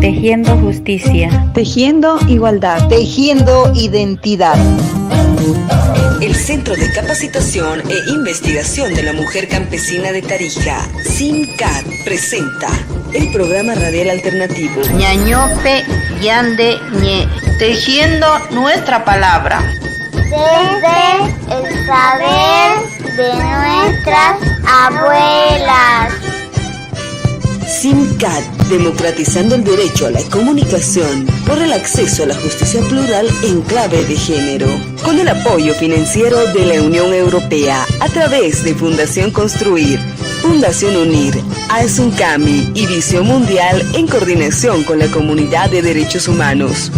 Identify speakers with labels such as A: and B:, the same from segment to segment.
A: Tejiendo justicia.
B: Tejiendo igualdad.
C: Tejiendo identidad.
D: El Centro de Capacitación e Investigación de la Mujer Campesina de Tarija, CIMCAT, presenta el programa radial alternativo
E: Ñañope Yande Ñe, tejiendo nuestra palabra.
F: Desde el saber de nuestras abuelas.
D: CIMCAT, democratizando el derecho a la comunicación por el acceso a la justicia plural en clave de género, con el apoyo financiero de la Unión Europea a través de Fundación Construir, Fundación Unir, AESUNCAMI y Visión Mundial en coordinación con la Comunidad de Derechos Humanos.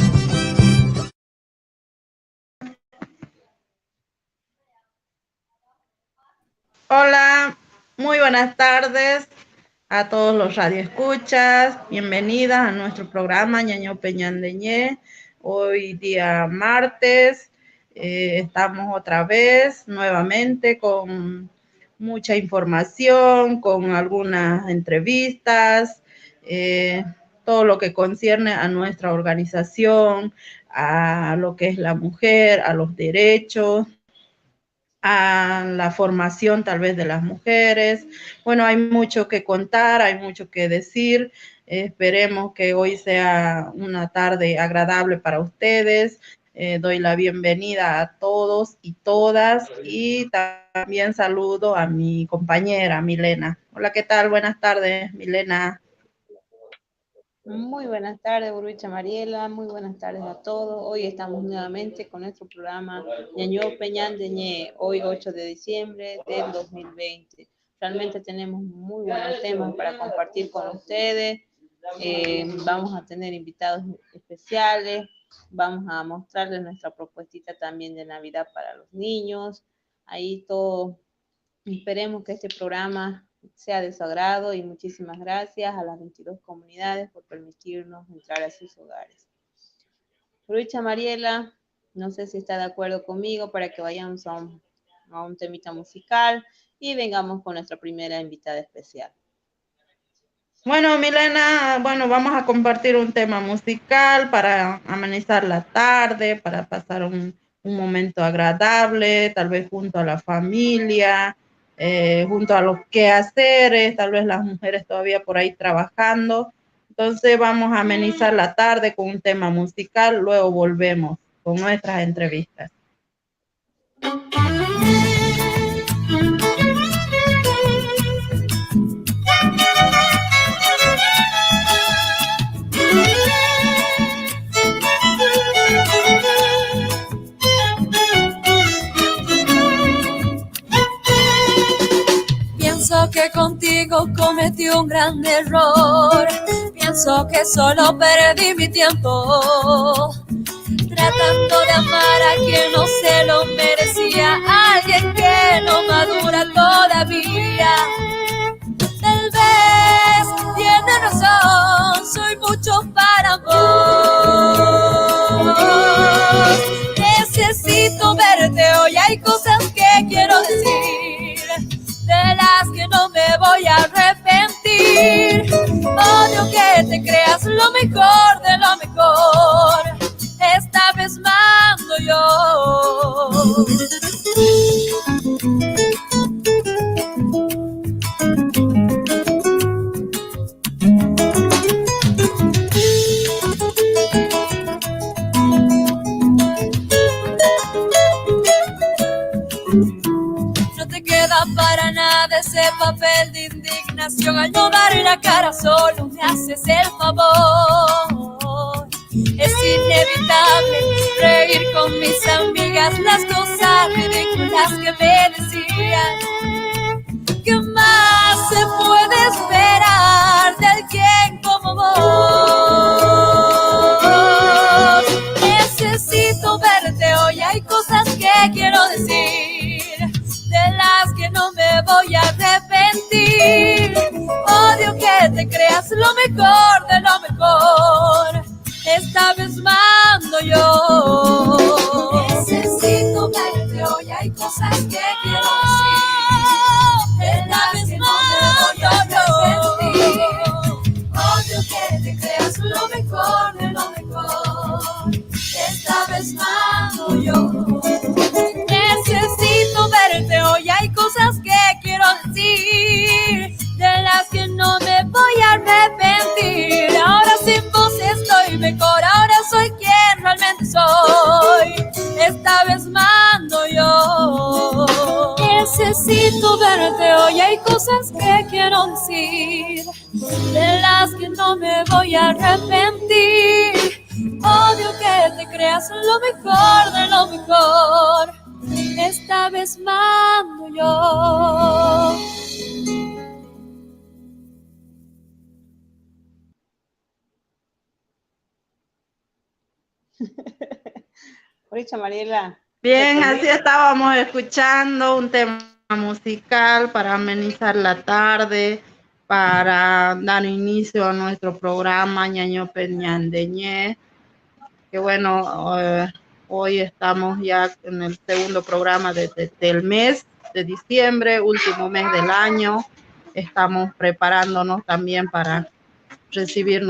G: Hola, muy buenas tardes a todos los radioescuchas. Bienvenidas a nuestro programa Ñañope Yande Ñe. Hoy día martes, estamos otra vez nuevamente con mucha información, con algunas entrevistas, todo lo que concierne a nuestra organización, a lo que es la mujer, a los derechos, a la formación tal vez de las mujeres. Bueno, hay mucho que contar, hay mucho que decir. Esperemos que hoy sea una tarde agradable para ustedes. Doy la bienvenida a todos y todas y también saludo a mi compañera Milena. Hola, ¿qué tal? Buenas tardes, Milena.
H: Muy buenas tardes, Burbicha Mariela, muy buenas tardes a todos. Hoy estamos nuevamente con nuestro programa Ñañope Yande Ñe, hoy 8 de diciembre del 2020. Realmente tenemos muy buenos temas para compartir con ustedes. Vamos a tener invitados especiales, vamos a mostrarles nuestra propuestita también de Navidad para los niños. Ahí todo, esperemos que este programa sea de su agrado y muchísimas gracias a las 22 comunidades por permitirnos entrar a sus hogares. Ruicha Mariela, no sé si está de acuerdo conmigo para que vayamos a un temita musical y vengamos con nuestra primera invitada especial.
G: Bueno, Milena, vamos a compartir un tema musical para amenizar la tarde, para pasar un momento agradable, tal vez junto a la familia, junto a los quehaceres, tal vez las mujeres todavía por ahí trabajando. Entonces vamos a amenizar la tarde con un tema musical, luego volvemos con nuestras entrevistas.
I: Pienso que contigo cometí un gran error. Pienso que solo perdí mi tiempo tratando de amar a quien no se lo merecía, alguien que no madura todavía. Tal vez tiene razón, soy mucho para vos. Necesito verte hoy, hay cosas que quiero decir, de las que no me voy a arrepentir. Odio que te creas lo mejor de lo mejor. Esta vez mando yo. No te queda para nada ese papel de indignación. Al no dar la cara solo me haces el favor. Es inevitable reír con mis amigas las cosas ridículas que me decían. ¿Qué más se puede esperar de alguien como vos? Necesito verte hoy, hay cosas que quiero decir, de las que no me voy a arrepentir. Odio que te creas lo mejor de lo mejor. Esta vez mando yo. Necesito verte hoy, hay cosas que quiero decir. Esta vez mando yo. Odio que te creas lo mejor. que no me voy a arrepentir. Odio que te creas lo mejor de lo mejor. Esta vez mando yo.
H: Richa Mariela.
G: Bien, así estábamos escuchando un tema musical para amenizar la tarde, para dar inicio a nuestro programa Ñaño Peñandeñé, que bueno, hoy estamos ya en el segundo programa del mes de diciembre, último mes del año. Estamos preparándonos también para recibir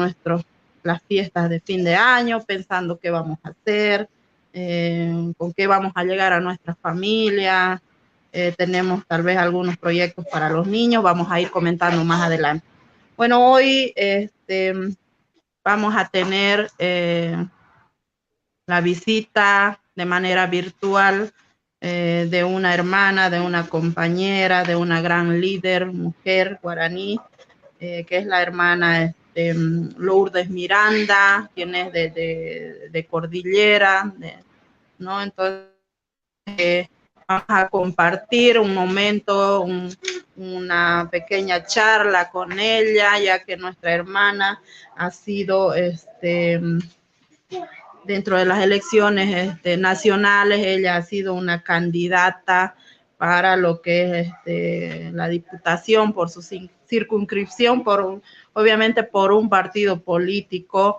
G: las fiestas de fin de año, pensando qué vamos a hacer, con qué vamos a llegar a nuestra familia. Tenemos tal vez algunos proyectos para los niños, vamos a ir comentando más adelante. Bueno, hoy vamos a tener la visita de manera virtual de una hermana, de una compañera, de una gran líder, mujer guaraní, que es la hermana Lourdes Miranda, quien es de Cordillera, ¿no? Entonces, vamos a compartir un momento, una pequeña charla con ella, ya que nuestra hermana ha sido, dentro de las elecciones nacionales, ella ha sido una candidata para lo que es la diputación por su circunscripción, obviamente por un partido político.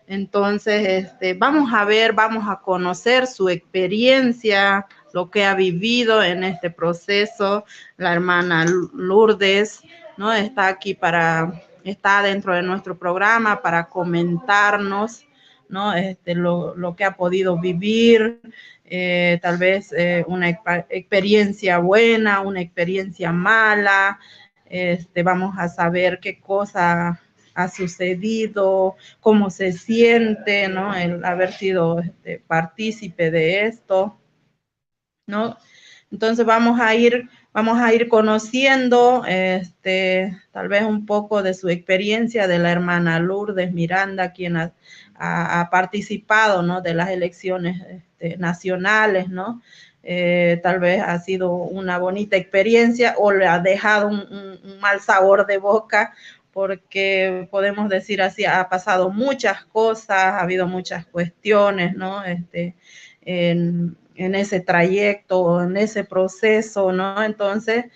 G: Entonces, vamos a conocer su experiencia, lo que ha vivido en este proceso. La hermana Lourdes, ¿no? Está dentro de nuestro programa para comentarnos, ¿no? Lo que ha podido vivir, tal vez una experiencia buena, una experiencia mala. Vamos a saber qué cosa ha sucedido, cómo se siente, ¿no? El haber sido partícipe de esto, ¿no? Entonces vamos a ir conociendo tal vez un poco de su experiencia, de la hermana Lourdes Miranda, quien ha participado, ¿no? De las elecciones nacionales, ¿no? Tal vez ha sido una bonita experiencia o le ha dejado un mal sabor de boca, porque podemos decir así, ha pasado muchas cosas, ha habido muchas cuestiones, ¿no? En ese trayecto, en ese proceso, ¿no? Entonces,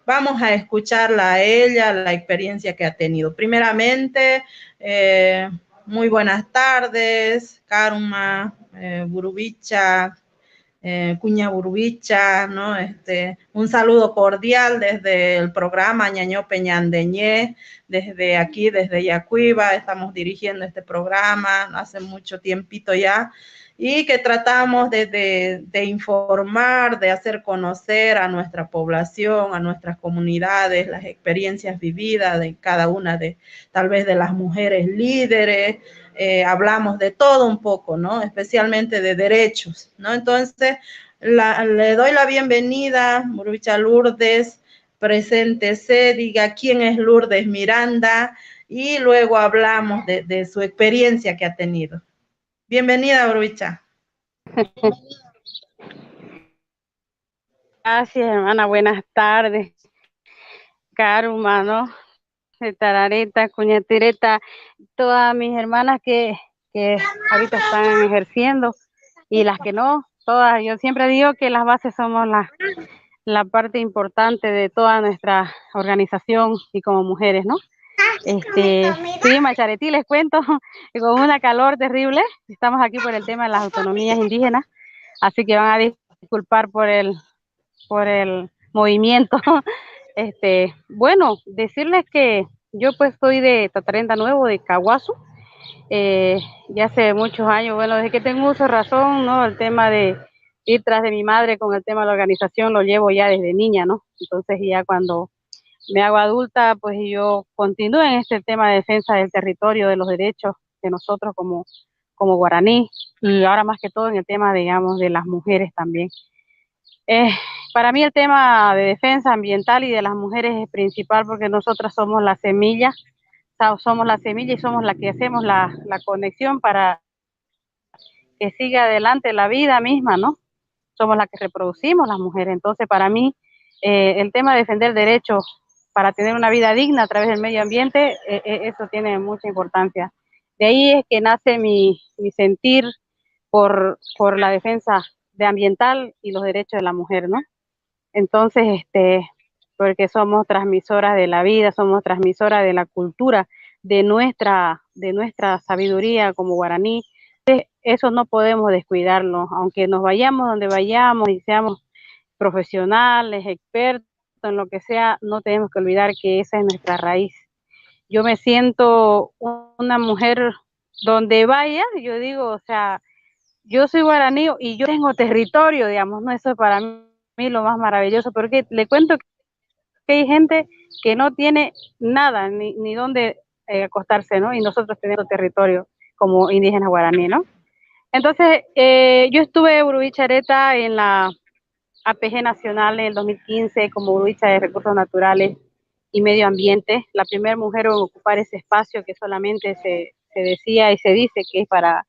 G: vamos a escucharla a ella, la experiencia que ha tenido. Primeramente, muy buenas tardes, Karma, Burubicha, Cuña Burubicha, ¿no? Un saludo cordial desde el programa Ñaño Peñandeñé, desde aquí, desde Yacuiba, estamos dirigiendo este programa hace mucho tiempito ya, y que tratamos de informar, de hacer conocer a nuestra población, a nuestras comunidades, las experiencias vividas de cada una tal vez de las mujeres líderes. Hablamos de todo un poco, ¿no? Especialmente de derechos, ¿no? Entonces, le doy la bienvenida, Burubicha Lourdes, preséntese, diga quién es Lourdes Miranda, y luego hablamos de su experiencia que ha tenido. Bienvenida, Burubicha.
B: Gracias, hermana. Buenas tardes. Karuma, ¿no? Tarareta, Cuñatireta, todas mis hermanas que ahorita están ejerciendo y las que no, todas. Yo siempre digo que las bases somos la parte importante de toda nuestra organización y como mujeres, ¿no? Sí, Macharetí, les cuento, con una calor terrible. Estamos aquí por el tema de las autonomías indígenas, así que van a disculpar por el movimiento. Bueno, decirles que yo pues soy de Tatarenda Nuevo, de Caguazu, ya hace muchos años, bueno, desde que tengo uso de razón, ¿no? El tema de ir tras de mi madre con el tema de la organización lo llevo ya desde niña, ¿no? Entonces ya cuando me hago adulta, pues yo continúo en este tema de defensa del territorio, de los derechos de nosotros como guaraní, y ahora más que todo en el tema, digamos, de las mujeres también. Para mí el tema de defensa ambiental y de las mujeres es principal porque nosotras somos la semilla somos la semilla y somos la que hacemos la conexión para que siga adelante la vida misma, ¿no? Somos las que reproducimos las mujeres. Entonces, para mí, el tema de defender derechos para tener una vida digna a través del medio ambiente, eso tiene mucha importancia. De ahí es que nace mi sentir por la defensa de ambiental y los derechos de la mujer, ¿no? Entonces, porque somos transmisoras de la vida, somos transmisoras de la cultura, de nuestra sabiduría como guaraní. Eso no podemos descuidarlo, aunque nos vayamos donde vayamos y seamos profesionales, expertos en lo que sea, no tenemos que olvidar que esa es nuestra raíz. Yo me siento una mujer donde vaya, yo digo, o sea, yo soy guaraní y yo tengo territorio, digamos, ¿no? Eso es para mí lo más maravilloso, porque le cuento que hay gente que no tiene nada, ni dónde acostarse, ¿no? Y nosotros tenemos territorio como indígenas guaraní, ¿no? Entonces, yo estuve Burubichareta en la APG Nacional en el 2015 como Burubicha de Recursos Naturales y Medio Ambiente, la primera mujer en ocupar ese espacio que solamente se decía y se dice que es para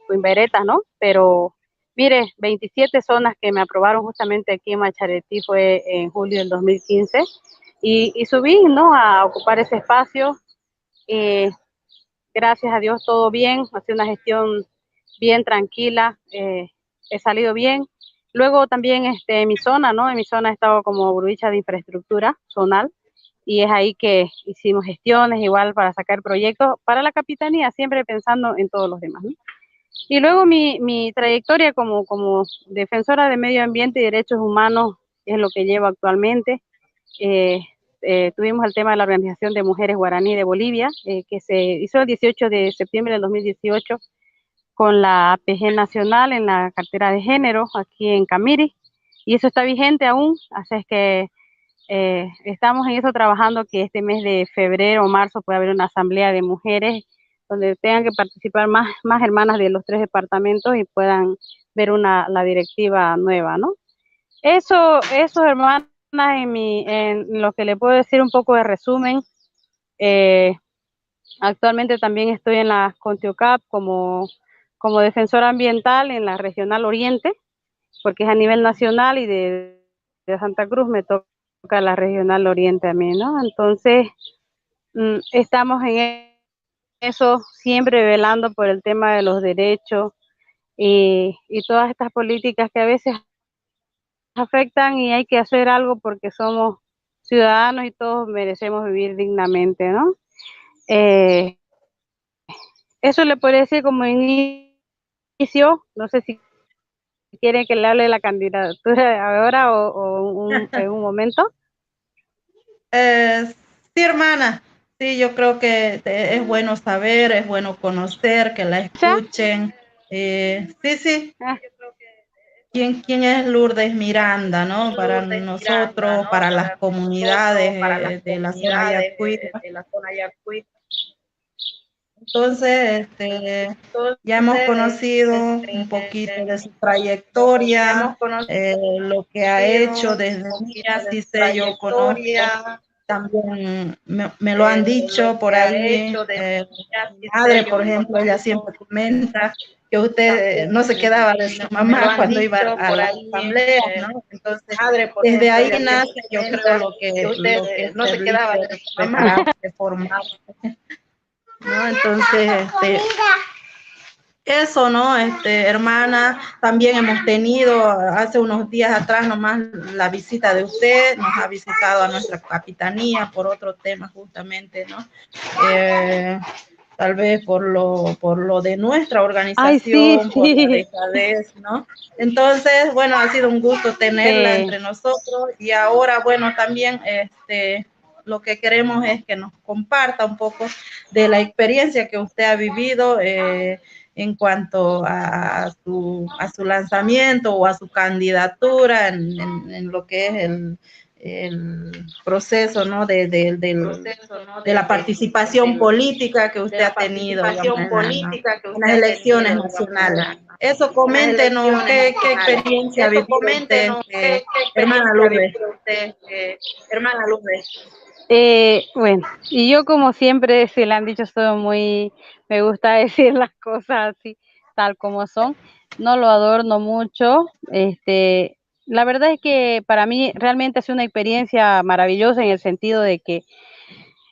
B: Cuimberetas, ¿no? Pero mire, 27 zonas que me aprobaron justamente aquí en Macharetí fue en julio del 2015 y subí, ¿no? A ocupar ese espacio. Gracias a Dios todo bien, ha sido una gestión bien tranquila, he salido bien. Luego también en mi zona, ¿no? En mi zona he estado como Burubicha de infraestructura zonal y es ahí que hicimos gestiones igual para sacar proyectos para la capitanía, siempre pensando en todos los demás, ¿no? Y luego mi trayectoria como defensora de medio ambiente y derechos humanos es lo que llevo actualmente. Tuvimos el tema de la Organización de Mujeres Guaraní de Bolivia, que se hizo el 18 de septiembre del 2018 con la APG Nacional en la cartera de género aquí en Camiri, y eso está vigente aún, así es que estamos en eso trabajando que este mes de febrero o marzo pueda haber una asamblea de mujeres donde tengan que participar más hermanas de los 3 departamentos y puedan ver la directiva nueva, ¿no? Eso hermanas, en lo que le puedo decir un poco de resumen. Actualmente también estoy en la Contiocap como defensora ambiental en la Regional Oriente, porque es a nivel nacional y de Santa Cruz me toca la Regional Oriente a mí, ¿no? Entonces, estamos en eso, siempre velando por el tema de los derechos y todas estas políticas que a veces afectan y hay que hacer algo porque somos ciudadanos y todos merecemos vivir dignamente, ¿no? Eso le podría decir como inicio, no sé si quieren que le hable de la candidatura ahora o en un momento.
G: Sí, hermana, sí, yo creo que es bueno saber, es bueno conocer, que la escuchen. Sí. ¿Quién es Lourdes Miranda, no? Para nosotros, para las comunidades de la zona Yacuiba. Entonces, ya hemos conocido un poquito de su trayectoria, lo que ha hecho desde niña, sí sé, yo conozco, también me lo han dicho por ahí, mi madre, por ejemplo, ella siempre comenta que usted no se quedaba de su mamá cuando iba a la asamblea, ¿no? Entonces, desde ahí nace, yo creo, lo que no se quedaba de su mamá, de formar, ¿no? Entonces, eso, ¿no? Hermana, también hemos tenido hace unos días atrás nomás la visita de usted, nos ha visitado a nuestra capitanía por otro tema justamente, ¿no? Tal vez por lo de nuestra organización. Ay, sí. Por la dejadez, ¿no? Entonces, bueno, ha sido un gusto tenerla entre nosotros y ahora, bueno, también lo que queremos es que nos comparta un poco de la experiencia que usted ha vivido en cuanto a su lanzamiento o a su candidatura en lo que es el proceso, ¿no? de la participación política que usted ha tenido en las elecciones nacionales. Eso, coméntenos qué experiencia vivió usted, hermana Lourdes.
B: Bueno, y yo como siempre, se le han dicho, soy muy, me gusta decir las cosas así, tal como son, no lo adorno mucho, la verdad es que para mí realmente ha sido una experiencia maravillosa en el sentido de que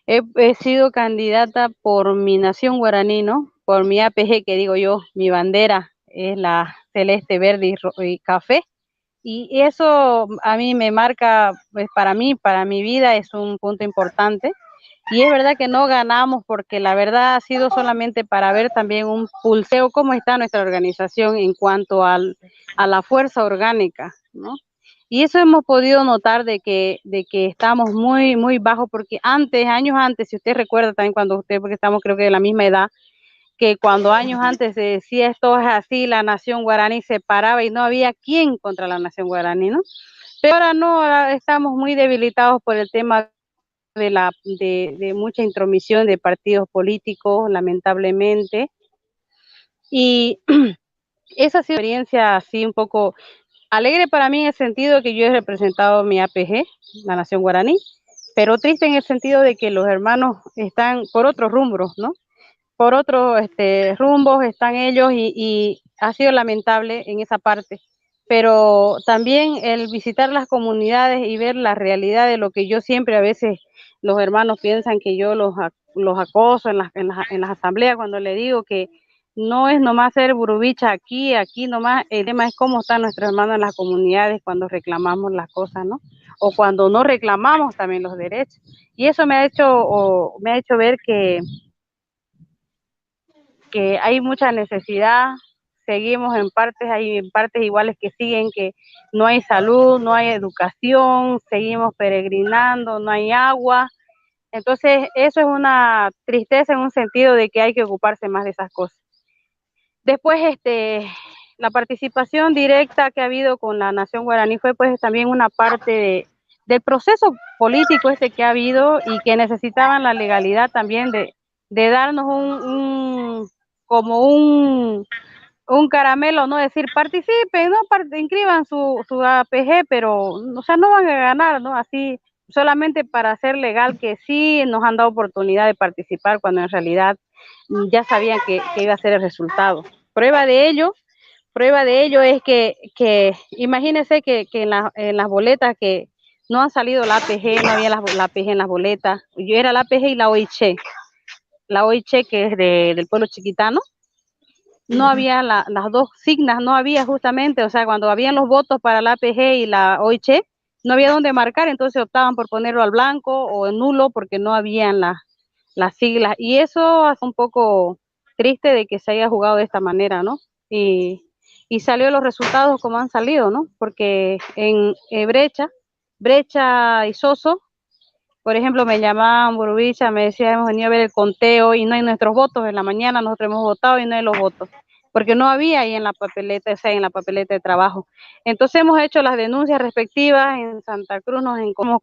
B: he sido candidata por mi nación guaraní, ¿no? Por mi APG, que digo yo, mi bandera es la celeste, verde y café. Y eso a mí me marca, pues para mí, para mi vida es un punto importante. Y es verdad que no ganamos porque la verdad ha sido solamente para ver también un pulseo cómo está nuestra organización en cuanto a la fuerza orgánica, ¿no? Y eso hemos podido notar de que estamos muy, muy bajos porque antes, años antes, si usted recuerda también cuando usted, porque estamos creo que de la misma edad, que cuando años antes se decía esto es así, la nación guaraní se paraba y no había quien contra la nación guaraní, ¿no? Pero ahora no, ahora estamos muy debilitados por el tema de mucha intromisión de partidos políticos, lamentablemente. Y esa ha sido una experiencia así un poco alegre para mí en el sentido de que yo he representado mi APG, la nación guaraní, pero triste en el sentido de que los hermanos están por otros rumbros, ¿no? Por otros rumbos están ellos y ha sido lamentable en esa parte. Pero también el visitar las comunidades y ver la realidad de lo que yo siempre a veces los hermanos piensan que yo los acoso en las asambleas cuando le digo que no es nomás ser burubicha aquí nomás, el tema es cómo están nuestros hermanos en las comunidades cuando reclamamos las cosas, ¿no? O cuando no reclamamos también los derechos. Y eso me ha hecho ver que hay mucha necesidad, seguimos en partes, hay en partes iguales que siguen, que no hay salud, no hay educación, seguimos peregrinando, no hay agua. Entonces, eso es una tristeza en un sentido de que hay que ocuparse más de esas cosas. Después, la participación directa que ha habido con la nación guaraní fue pues también una parte del proceso político que ha habido y que necesitaban la legalidad también de darnos como un caramelo, no decir participen, no inscriban su APG, pero o sea, no van a ganar, ¿no? Así solamente para hacer legal que sí nos han dado oportunidad de participar cuando en realidad ya sabían que iba a ser el resultado. Prueba de ello es que imagínense que en las boletas que no han salido la APG, no había la APG en las boletas, yo era la APG y la OIC que es del pueblo chiquitano, no había las dos signas, no había justamente, o sea, cuando habían los votos para la APG y la OIC, no había dónde marcar, entonces optaban por ponerlo al blanco o en nulo porque no habían las siglas. Y eso hace un poco triste de que se haya jugado de esta manera, ¿no? Y salió los resultados como han salido, ¿no? Porque en Brecha y Soso, por ejemplo, me llamaban Burubicha, me decían, hemos venido a ver el conteo y no hay nuestros votos. En la mañana nosotros hemos votado y no hay los votos, porque no había ahí en la papeleta, o sea, en la papeleta de trabajo. Entonces hemos hecho las denuncias respectivas. En Santa Cruz nos encontramos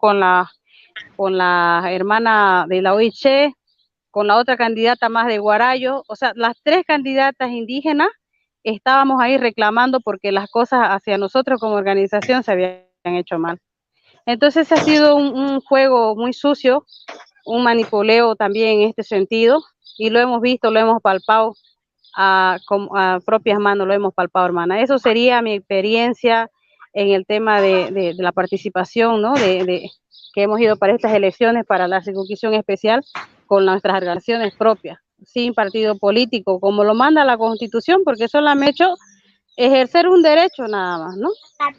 B: con la hermana de la OIC, con la otra candidata más de Guarayo, o sea, las tres candidatas indígenas estábamos ahí reclamando porque las cosas hacia nosotros como organización se habían hecho mal. Entonces ha sido un juego muy sucio, un manipuleo también en este sentido, y lo hemos visto, lo hemos palpado a propias manos, lo hemos palpado, hermana. Eso sería mi experiencia en el tema de la participación, ¿no? Que hemos ido para estas elecciones, para la circunscripción especial, con nuestras organizaciones propias, sin partido político, como lo manda la Constitución, porque solamente hecho ejercer un derecho nada más, ¿no?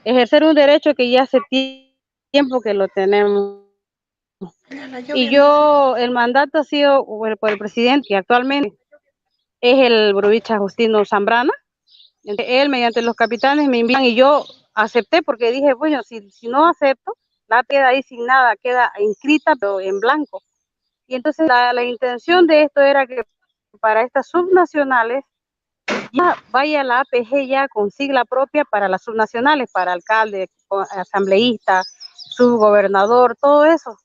B: Ejercer un derecho que ya hace tiempo que lo tenemos. Y yo, el mandato ha sido por el presidente, que actualmente es el Burubicha Justino Zambrana. Él, mediante los capitanes, me envían y yo acepté porque dije, bueno, si no acepto, la queda ahí sin nada, queda inscrita, pero en blanco. Y entonces la intención de esto era que para estas subnacionales ya vaya la APG ya con sigla propia para las subnacionales, para alcalde, asambleísta, subgobernador, todo eso.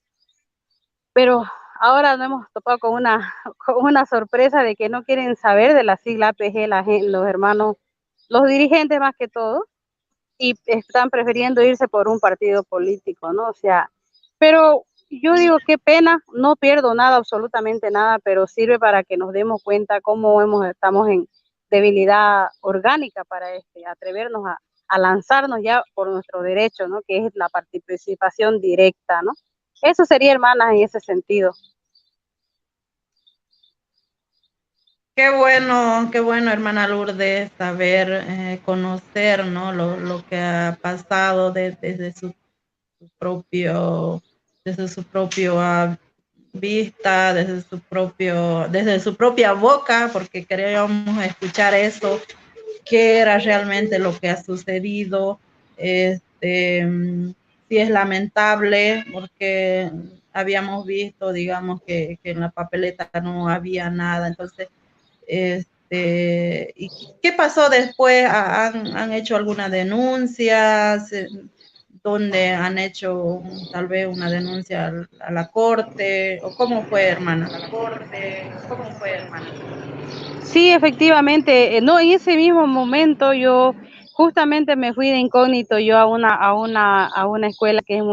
B: Pero ahora nos hemos topado con una sorpresa de que no quieren saber de la sigla APG, los hermanos, los dirigentes más que todo, y están prefiriendo irse por un partido político, ¿no? O sea, pero yo digo, qué pena, no pierdo nada, absolutamente nada, pero sirve para que nos demos cuenta cómo estamos en debilidad orgánica para atrevernos a lanzarnos ya por nuestro derecho, ¿no? Que es la participación directa, ¿no? Eso sería, hermanas, en ese sentido.
G: Qué bueno, hermana Lourdes, saber, conocer, ¿no? Lo que ha pasado desde su propio, desde su propio vista, desde su propia boca, porque queríamos escuchar eso, qué era realmente lo que ha sucedido. Sí es lamentable porque habíamos visto, digamos, que en la papeleta no había nada, entonces, ¿y qué pasó después? ¿Han hecho alguna denuncia? ¿Dónde han hecho tal vez una denuncia a la corte? ¿O cómo fue, hermana? ¿A la corte? ¿Cómo fue, hermana?
B: Sí, efectivamente, no, en ese mismo momento yo justamente me fui de incógnito yo a una escuela que es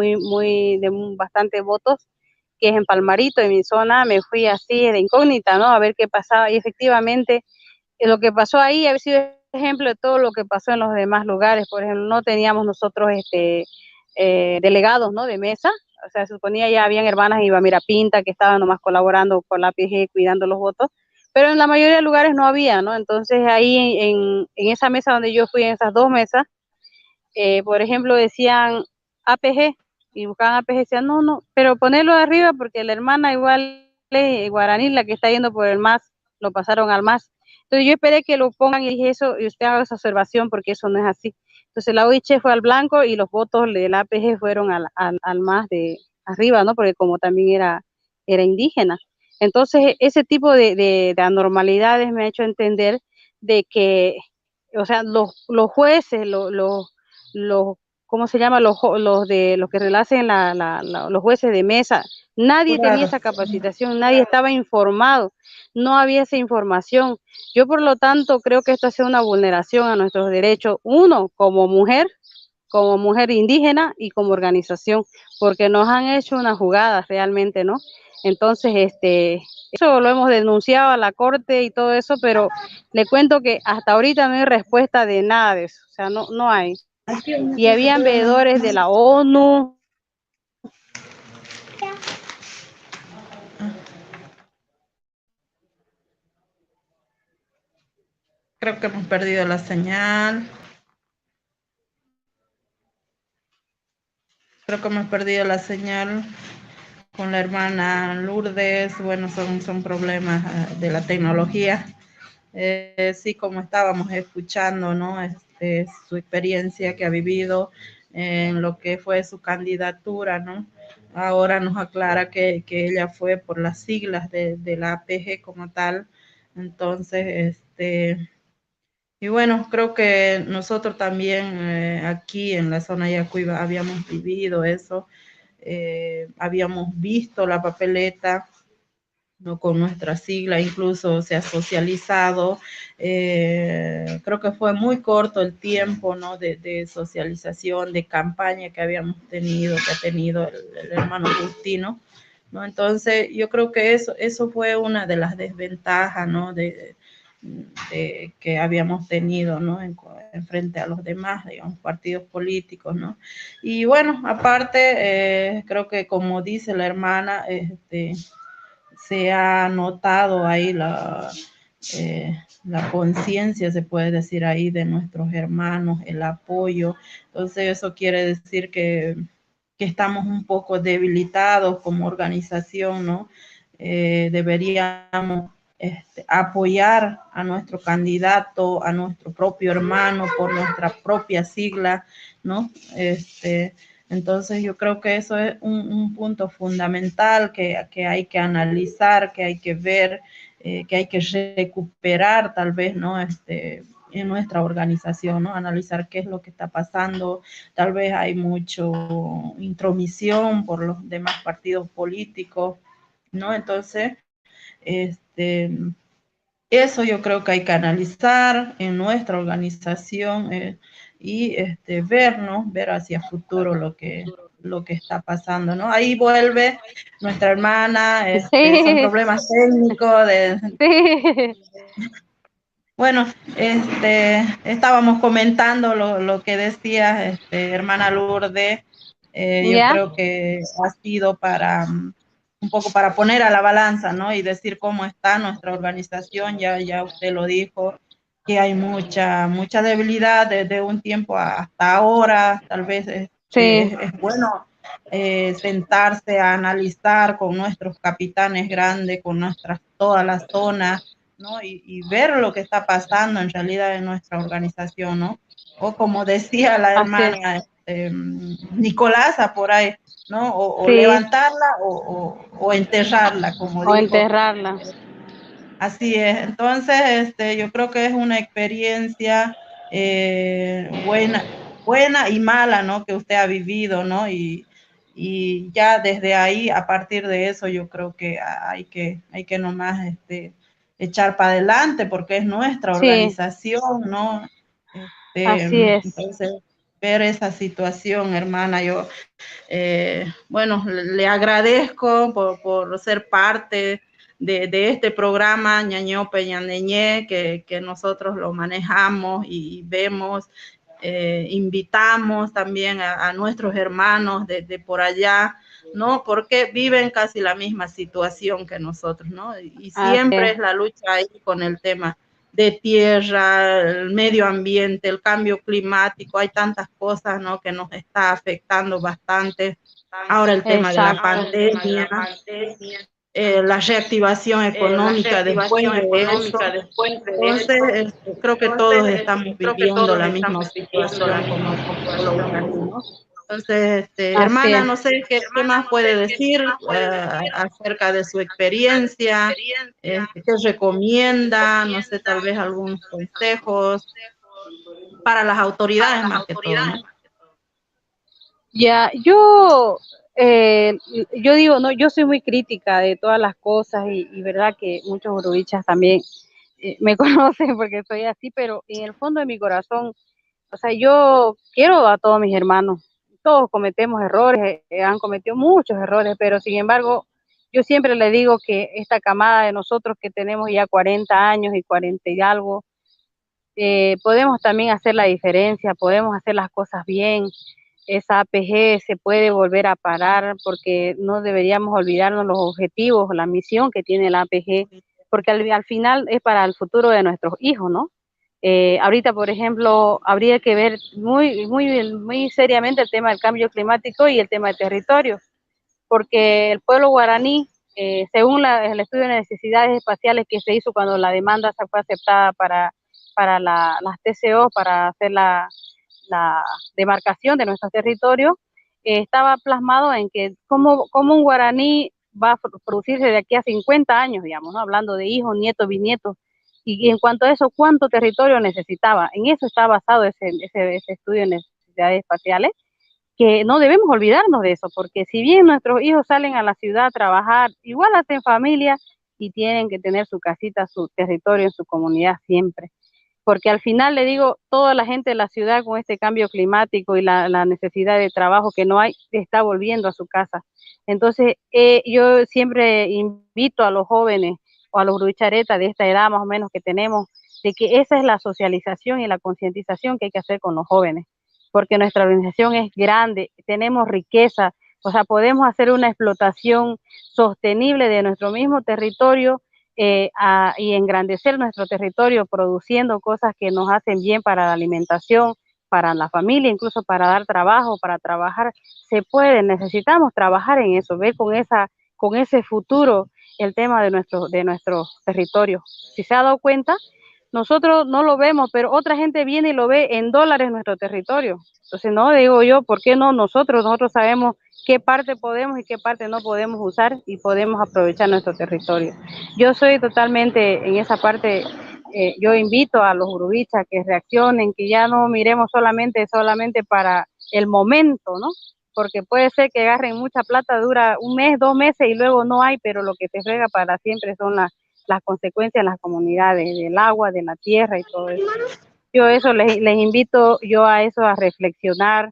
B: bastante votos, que es en Palmarito, en mi zona. Me fui así de incógnita, ¿no? A ver qué pasaba, y efectivamente lo que pasó ahí ha sido ejemplo de todo lo que pasó en los demás lugares. Por ejemplo, no teníamos nosotros delegados, ¿no? De mesa. O sea, se suponía ya habían hermanas en Ibamira Pinta que estaban nomás colaborando con la APG, cuidando los votos, pero en la mayoría de lugares no había, ¿no? Entonces ahí en esa mesa donde yo fui, en esas dos mesas, por ejemplo, decían APG, y buscaban APG, decían, no, no, pero ponerlo de arriba porque la hermana igual es guaraní, la que está yendo por el MAS, lo pasaron al MAS. Entonces yo esperé que lo pongan y dije eso, y usted haga esa observación porque eso no es así. Entonces la OIC fue al blanco y los votos del APG fueron al MAS de arriba, ¿no? Porque como también era indígena. Entonces ese tipo de anormalidades me ha hecho entender de que, o sea, los jueces, ¿cómo se llama? Los que relacen los jueces de mesa, nadie tenía
G: Claro.
B: esa capacitación, nadie estaba informado, no había esa información. Yo, por lo tanto, creo que esto ha sido una vulneración a nuestros derechos, uno, como mujer indígena y como organización, porque nos han hecho una jugada realmente, ¿no? Entonces, eso lo hemos denunciado a la corte y todo eso, pero le cuento que hasta ahorita no hay respuesta de nada de eso, o sea, no hay. Y habían veedores de la ONU.
G: Creo que hemos perdido la señal. Creo que hemos perdido la señal con la hermana Lourdes. Bueno, son problemas de la tecnología. Sí, como estábamos escuchando, ¿no? Su experiencia que ha vivido en lo que fue su candidatura, ¿no? Ahora nos aclara que ella fue por las siglas de la APG como tal. Entonces, y bueno, creo que nosotros también aquí en la zona de Yacuiba habíamos vivido eso, habíamos visto la papeleta, ¿no? Con nuestra sigla, incluso se ha socializado. Creo que fue muy corto el tiempo, ¿no? de socialización, de campaña que habíamos tenido, que ha tenido el hermano Justino, ¿no? Entonces, yo creo que eso fue una de las desventajas, ¿no? Que habíamos tenido, ¿no? En frente a los demás, digamos, partidos políticos, ¿no? Y bueno, aparte, creo que como dice la hermana, se ha notado ahí la conciencia, se puede decir ahí, de nuestros hermanos, el apoyo. Entonces eso quiere decir que estamos un poco debilitados como organización, ¿no? Deberíamos apoyar a nuestro candidato, a nuestro propio hermano por nuestra propia sigla, ¿no? Entonces yo creo que eso es un punto fundamental que hay que analizar, que hay que ver, que hay que recuperar tal vez, ¿no? En nuestra organización, ¿no? Analizar qué es lo que está pasando. Tal vez hay mucho intromisión por los demás partidos políticos, ¿no? Entonces, eso yo creo que hay que analizar en nuestra organización y ver, ¿no? Ver hacia futuro lo que lo que está pasando, ¿no? Ahí vuelve nuestra hermana, son
B: Sí,
G: problemas técnicos
B: sí,
G: Bueno, estábamos comentando lo que decía hermana Lourdes. Yo
B: ya,
G: creo que ha sido para un poco para poner a la balanza, ¿no? Y decir cómo está nuestra organización. Ya usted lo dijo, que hay mucha debilidad desde un tiempo hasta ahora. Tal vez
B: sí,
G: es bueno sentarse a analizar con nuestros capitanes grandes, con todas las zonas, ¿no? Y ver lo que está pasando en realidad en nuestra organización, ¿no? O como decía la
B: así es,
G: hermana Nicolasa por ahí, ¿no? O
B: sí,
G: levantarla o enterrarla, como
B: o
G: dijo.
B: enterrarla,
G: Así es. Entonces, yo creo que es una experiencia buena y mala, ¿no? Que usted ha vivido, ¿no? Y ya desde ahí, a partir de eso, yo creo que hay que nomás echar para adelante porque es nuestra
B: sí,
G: organización, ¿no?
B: así es,
G: Entonces, ver esa situación, hermana, bueno, le agradezco por ser parte de este programa Ñañope Ñandeñé, que nosotros lo manejamos y vemos, invitamos también a nuestros hermanos de por allá, ¿no? Porque viven casi la misma situación que nosotros, ¿no? Y
B: así
G: siempre
B: es,
G: es la lucha ahí con el tema de tierra, el medio ambiente, el cambio climático, hay tantas cosas, ¿no? Que nos está afectando bastante. Ahora el tema de la
B: exacto,
G: pandemia, la reactivación económica después de eso. Entonces, creo que todos estamos viviendo la misma situación como lo guaraní, ¿no? Entonces,
B: así
G: hermana,
B: es.
G: no sé qué más puede decir acerca de su experiencia, qué recomienda, no sé, tal vez algunos consejos para las autoridades más que todo, ¿no?
B: Ya, yo digo, no, yo soy muy crítica de todas las cosas y verdad que muchos urubichas también me conocen porque soy así, pero en el fondo de mi corazón, o sea, yo quiero a todos mis hermanos, todos cometemos errores, han cometido muchos errores, pero sin embargo, yo siempre le digo que esta camada de nosotros que tenemos ya 40 años y 40 y algo, podemos también hacer la diferencia, podemos hacer las cosas bien. Esa APG se puede volver a parar porque no deberíamos olvidarnos los objetivos, la misión que tiene la APG, porque al final es para el futuro de nuestros hijos, ¿no? Ahorita, por ejemplo, habría que ver muy seriamente el tema del cambio climático y el tema de territorio, porque el pueblo guaraní, según el estudio de necesidades espaciales que se hizo cuando la demanda se fue aceptada para las TCO, para hacer la demarcación de nuestro territorio, estaba plasmado en que cómo un guaraní va a producirse de aquí a 50 años, digamos, ¿no? Hablando de hijos, nietos, bisnietos, y en cuanto a eso, ¿cuánto territorio necesitaba? En eso está basado ese estudio de necesidades espaciales, que no debemos olvidarnos de eso, porque si bien nuestros hijos salen a la ciudad a trabajar, igual hacen familia y tienen que tener su casita, su territorio en su comunidad siempre. Porque al final le digo, toda la gente de la ciudad con este cambio climático y la necesidad de trabajo que no hay, está volviendo a su casa. Entonces, yo siempre invito a los jóvenes o a los brucharetas de esta edad más o menos que tenemos, de que esa es la socialización y la concientización que hay que hacer con los jóvenes, porque nuestra organización es grande, tenemos riqueza, o sea, podemos hacer una explotación sostenible de nuestro mismo territorio y engrandecer nuestro territorio produciendo cosas que nos hacen bien para la alimentación, para la familia, incluso para dar trabajo, para trabajar. Se puede, necesitamos trabajar en eso, ver con ese futuro el tema de nuestro territorio. Si se ha dado cuenta, nosotros no lo vemos, pero otra gente viene y lo ve en dólares nuestro territorio. Entonces, no digo yo, ¿por qué no nosotros? Nosotros sabemos qué parte podemos y qué parte no podemos usar y podemos aprovechar nuestro territorio. Yo soy totalmente en esa parte, yo invito a los urubichas que reaccionen, que ya no miremos solamente para el momento, ¿no? Porque puede ser que agarren mucha plata, dura un mes, 2 meses y luego no hay, pero lo que te frega para siempre son las consecuencias en las comunidades, del agua, de la tierra y todo eso. Yo eso les invito yo a eso, a reflexionar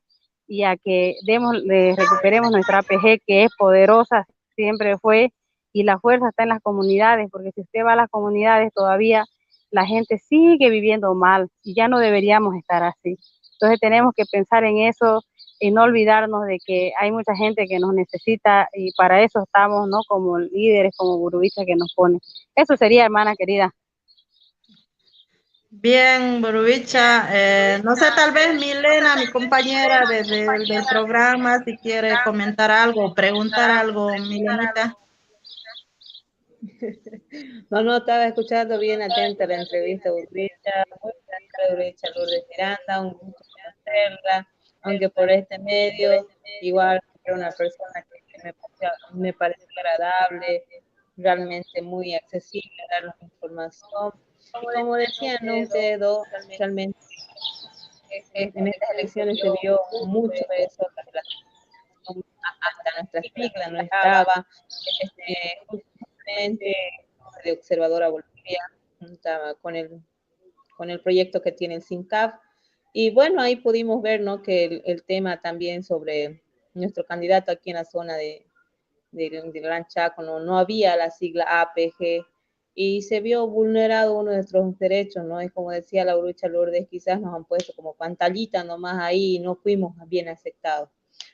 B: y a que recuperemos nuestra APG, que es poderosa, siempre fue, y la fuerza está en las comunidades, porque si usted va a las comunidades todavía la gente sigue viviendo mal y ya no deberíamos estar así. Entonces tenemos que pensar en eso y no olvidarnos de que hay mucha gente que nos necesita y para eso estamos, ¿no? Como líderes, como Gurubicha que nos pone. Eso sería, hermana querida.
G: Bien, Borubicha, no sé, tal vez Milena, mi compañera del programa, si quiere comentar algo o preguntar algo, Milenita.
H: No, estaba escuchando bien atenta la entrevista, Borubicha. Muy buena, Borubicha Lourdes Miranda, un gusto conocerla, aunque por este medio, igual era una persona que me pareció agradable, realmente muy accesible a darnos información. Y como decían, ¿no? Ustedes dos, realmente en estas elecciones se vio mucho de eso, hasta nuestra sigla no estaba, justamente de observadora Bolivia, estaba con el proyecto que tiene el SINCAF, y bueno, ahí pudimos ver, ¿no? Que el tema también sobre nuestro candidato aquí en la zona de Gran Chaco, no había la sigla APG, y se vio vulnerado uno de nuestros derechos, ¿no? Es como decía la Borubicha Lourdes, quizás nos han puesto como pantallita nomás ahí y no fuimos bien aceptados.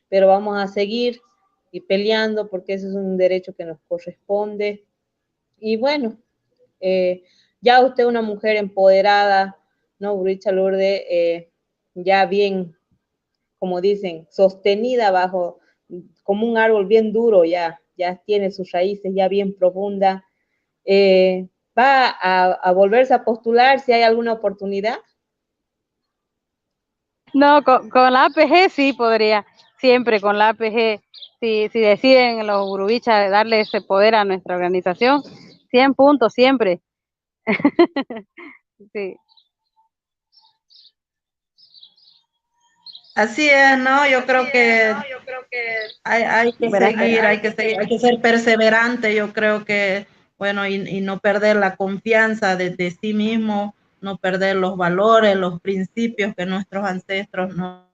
H: Pero vamos a seguir y peleando porque ese es un derecho que nos corresponde. Y bueno, ya usted una mujer empoderada, ¿no? Borubicha Lourdes, ya bien, como dicen, sostenida bajo, como un árbol bien duro, ya tiene sus raíces ya bien profundas. ¿Va a volverse a postular si hay alguna oportunidad?
B: No, con la APG sí podría, siempre con la APG, si deciden los Gurubichas darle ese poder a nuestra organización, 100 puntos siempre. Sí.
G: Así es, ¿no? Yo creo que hay que seguir, hay que ser perseverante, yo creo que, bueno, y no perder la confianza de sí mismo, no perder los valores, los principios que nuestros ancestros nos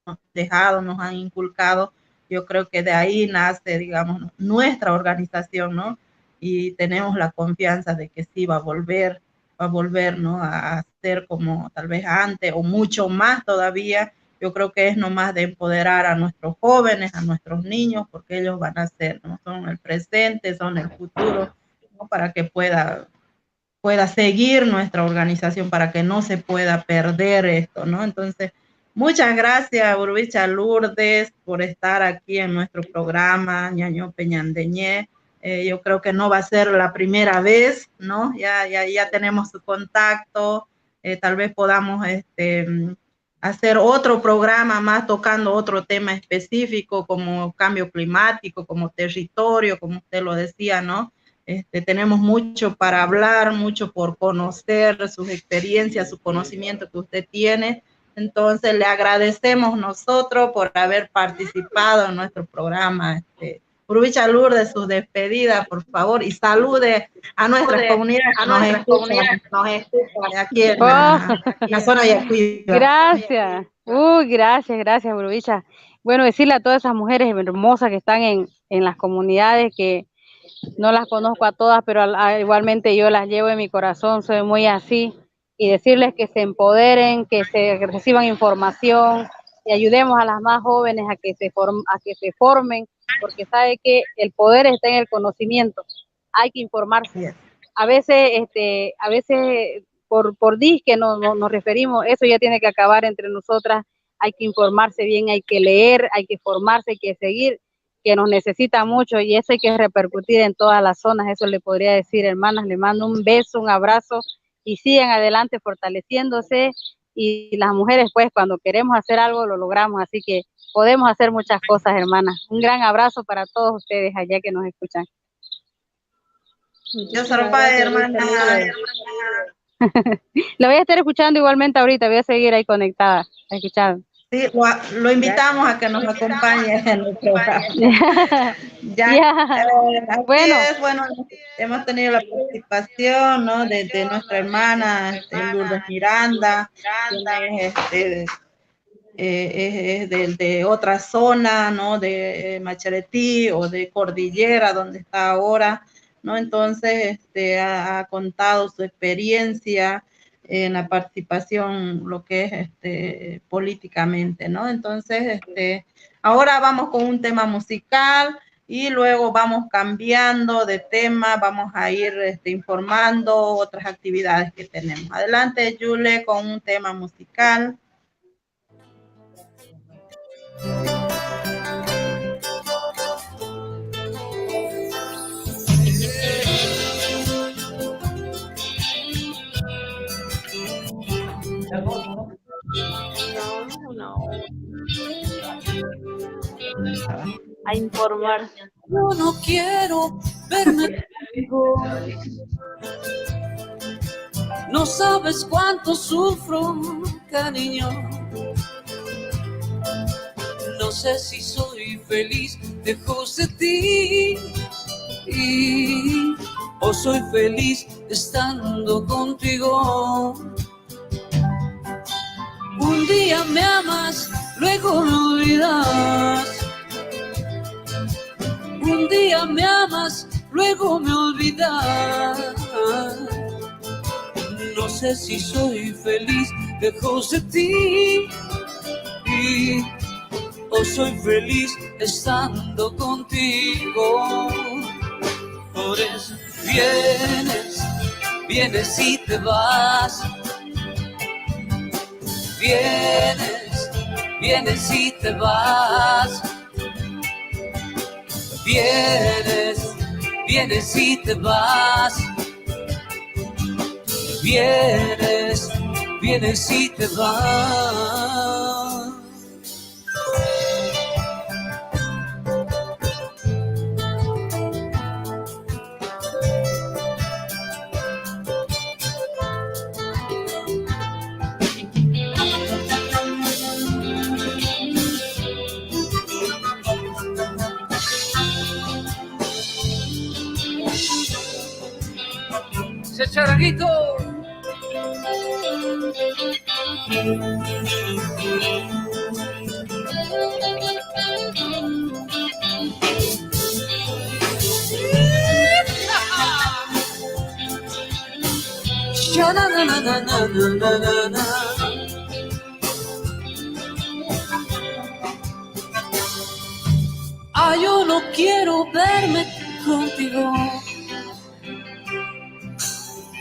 G: han dejado, nos han inculcado. Yo creo que de ahí nace, digamos, nuestra organización, ¿no? Y tenemos la confianza de que sí va a volver, ¿no? A ser como tal vez antes o mucho más todavía. Yo creo que es nomás de empoderar a nuestros jóvenes, a nuestros niños, porque ellos van a ser, ¿no? Son el presente, son el futuro, ¿no? Para que pueda seguir nuestra organización, para que no se pueda perder esto, ¿no? Entonces, muchas gracias, Borubicha Lourdes, por estar aquí en nuestro programa, Ñaño Peñandeñé. Yo creo que no va a ser la primera vez, ¿no? Ya tenemos su contacto, tal vez podamos hacer otro programa más tocando otro tema específico como cambio climático, como territorio, como usted lo decía, ¿no? Tenemos mucho para hablar, mucho por conocer, sus experiencias, su conocimiento que usted tiene. Entonces, le agradecemos nosotros por haber participado en nuestro programa. Borubicha Lourdes, su despedida, por favor, y salude a nuestras comunidades que nos escuchan aquí en la zona de Yacuiba.
B: Gracias. Gracias, Borubicha. Bueno, decirle a todas esas mujeres hermosas que están en las comunidades que no las conozco a todas, pero igualmente yo las llevo en mi corazón, soy muy así, y decirles que se empoderen, que reciban información y ayudemos a las más jóvenes a que se formen, porque sabe que el poder está en el conocimiento, hay que informarse. A veces por disque nos referimos, eso ya tiene que acabar entre nosotras, hay que informarse bien, hay que leer, hay que formarse, hay que seguir, que nos necesita mucho y eso hay que repercutir en todas las zonas, eso le podría decir, hermanas, le mando un beso, un abrazo y sigan adelante fortaleciéndose y las mujeres pues cuando queremos hacer algo lo logramos, así que podemos hacer muchas cosas, hermanas. Un gran abrazo para todos ustedes allá que nos escuchan.
G: Dios se lo pague, hermana.
B: La voy a estar escuchando igualmente ahorita, voy a seguir ahí conectada, escuchando.
G: Sí, lo invitamos a que nos acompañe en el programa. Bueno, hemos tenido la participación, ¿no? de nuestra hermana Lourdes Miranda, quien es es de otra zona, ¿no? De Macharetí o de Cordillera, donde está ahora, ¿no? Entonces, ha contado su experiencia en la participación, lo que es políticamente, ¿no? Entonces, ahora vamos con un tema musical y luego vamos cambiando de tema, vamos a ir informando otras actividades que tenemos. Adelante, Yule, con un tema musical.
H: No. A informar.
I: Yo no quiero verme contigo. No sabes cuánto sufro, cariño. No sé si soy feliz lejos de ti o soy feliz estando contigo. Un día me amas, luego me olvidas. Un día me amas, luego me olvidas. No sé si soy feliz lejos de ti o soy feliz estando contigo. Por eso vienes y te vas. Vienes y te vas. Vienes y te vas. Vienes y te vas. Charanguito. Ah, yo no quiero verme contigo.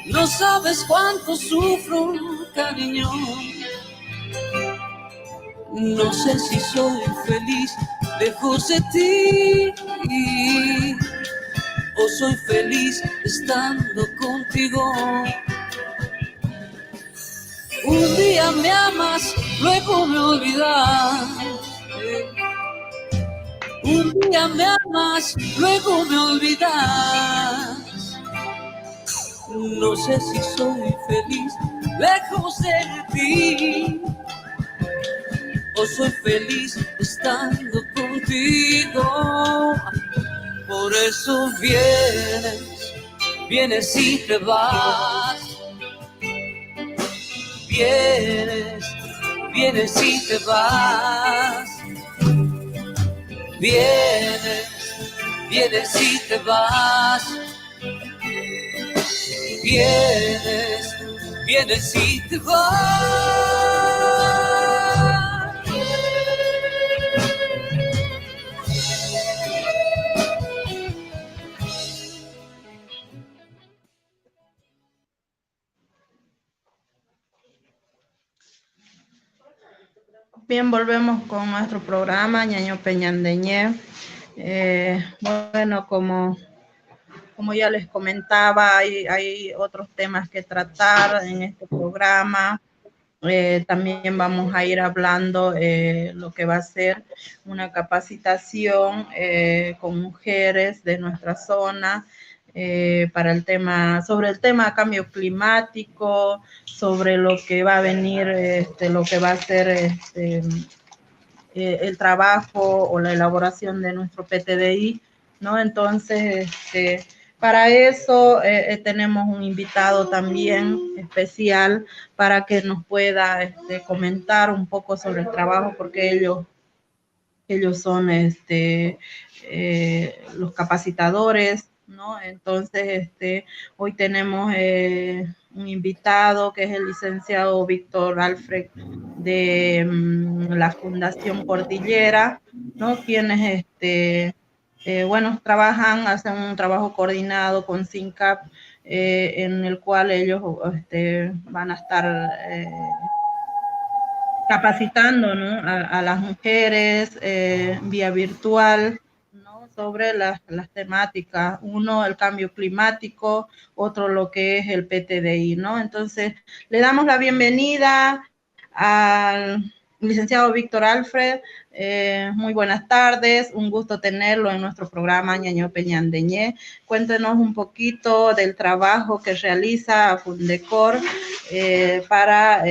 I: No sabes cuánto sufro, cariño. No sé si soy feliz lejos de ti o soy feliz estando contigo. Un día me amas, luego me olvidas. Un día me amas, luego me olvidas. No sé si soy feliz lejos de ti o soy feliz estando contigo. Por eso vienes y te vas. Vienes y te vas. Vienes y te vas. Vienes y te vas.
G: Bien, volvemos con nuestro programa Ñaño Peñandeñé. Bueno, como ya les comentaba, hay otros temas que tratar en este programa. También vamos a ir hablando lo que va a ser una capacitación con mujeres de nuestra zona para sobre el tema cambio climático, sobre lo que va a venir, lo que va a ser el trabajo o la elaboración de nuestro PTDI, ¿no? Entonces, Para eso tenemos un invitado también especial para que nos pueda comentar un poco sobre el trabajo, porque ellos son los capacitadores, ¿no? Entonces, hoy tenemos un invitado que es el licenciado Víctor Alfred de la Fundación Cordillera, ¿no? Quienes, bueno, hacen un trabajo coordinado con SINCAP, en el cual ellos van a estar capacitando, ¿no?, a las mujeres vía virtual, ¿no?, sobre las temáticas. Uno, el cambio climático, otro, lo que es el PTDI, ¿no? Entonces, le damos la bienvenida al licenciado Víctor Alfred. Muy buenas tardes, un gusto tenerlo en nuestro programa Ñañope Ñandeñé. Cuéntenos un poquito del trabajo que realiza Fundecor para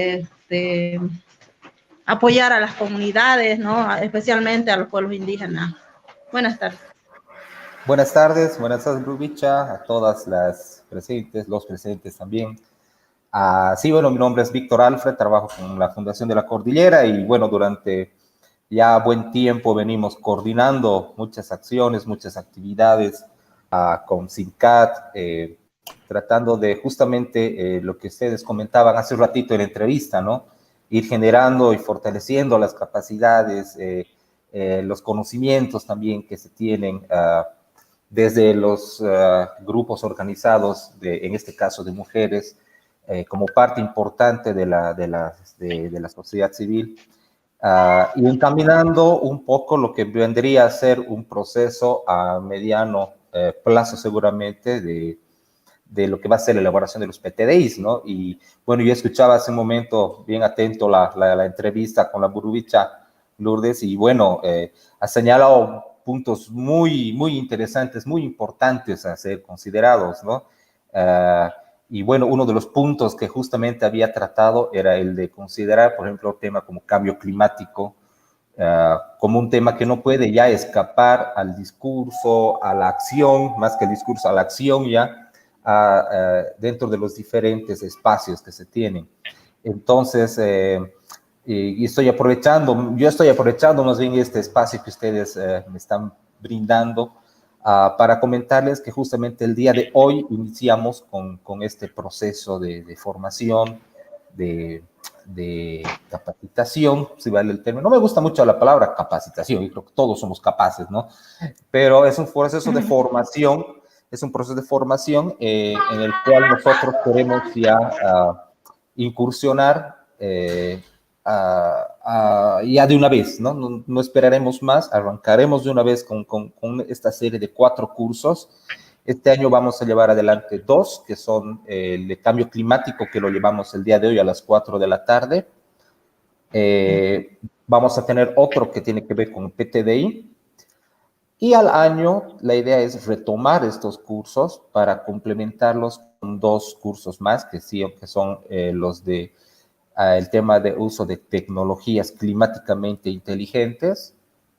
G: apoyar a las comunidades, ¿no?, especialmente a los pueblos indígenas. Buenas tardes.
J: Buenas tardes, Rubicha, a todas las presentes, los presentes también. Sí, bueno, mi nombre es Víctor Alfred, trabajo con la Fundación de la Cordillera y, bueno, durante ya buen tiempo venimos coordinando muchas acciones, muchas actividades con SINCAT, tratando de justamente lo que ustedes comentaban hace un ratito en la entrevista, ¿no?, ir generando y fortaleciendo las capacidades, los conocimientos también que se tienen desde los grupos organizados, en este caso de mujeres, como parte importante de la sociedad civil, y encaminando un poco lo que vendría a ser un proceso a mediano plazo seguramente de lo que va a ser la elaboración de los PTDIs, ¿no? Y bueno, yo escuchaba hace un momento bien atento la entrevista con la Burubicha Lourdes y bueno, ha señalado puntos muy, muy interesantes, muy importantes a ser considerados, ¿no? Y bueno, uno de los puntos que justamente había tratado era el de considerar, por ejemplo, el tema como cambio climático, como un tema que no puede ya escapar al discurso, a la acción, más que el discurso, a la acción ya, dentro de los diferentes espacios que se tienen. Entonces, y yo estoy aprovechando más bien este espacio que ustedes me están brindando para comentarles que justamente el día de hoy iniciamos con este proceso de formación, de capacitación, si vale el término. No me gusta mucho la palabra capacitación, yo creo que todos somos capaces, ¿no? Pero es un proceso de formación, en el cual nosotros queremos ya incursionar ya de una vez, ¿no? No esperaremos más, arrancaremos de una vez con esta serie de 4 cursos. Este año vamos a llevar adelante 2, que son el de cambio climático, que lo llevamos el día de hoy a las 4 de la tarde. Vamos a tener otro que tiene que ver con PTDI. Y al año la idea es retomar estos cursos para complementarlos con 2 cursos más, que son los de el tema de uso de tecnologías climáticamente inteligentes,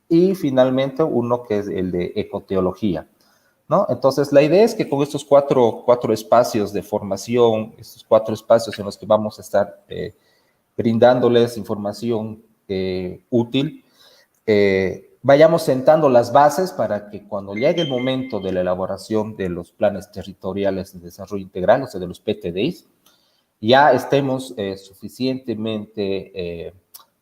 J: y finalmente uno que es el de ecoteología, ¿no? Entonces, la idea es que con estos cuatro espacios de formación, estos 4 espacios en los que vamos a estar brindándoles información útil, vayamos sentando las bases para que cuando llegue el momento de la elaboración de los planes territoriales de desarrollo integral, o sea, de los PTDIs, ya estemos suficientemente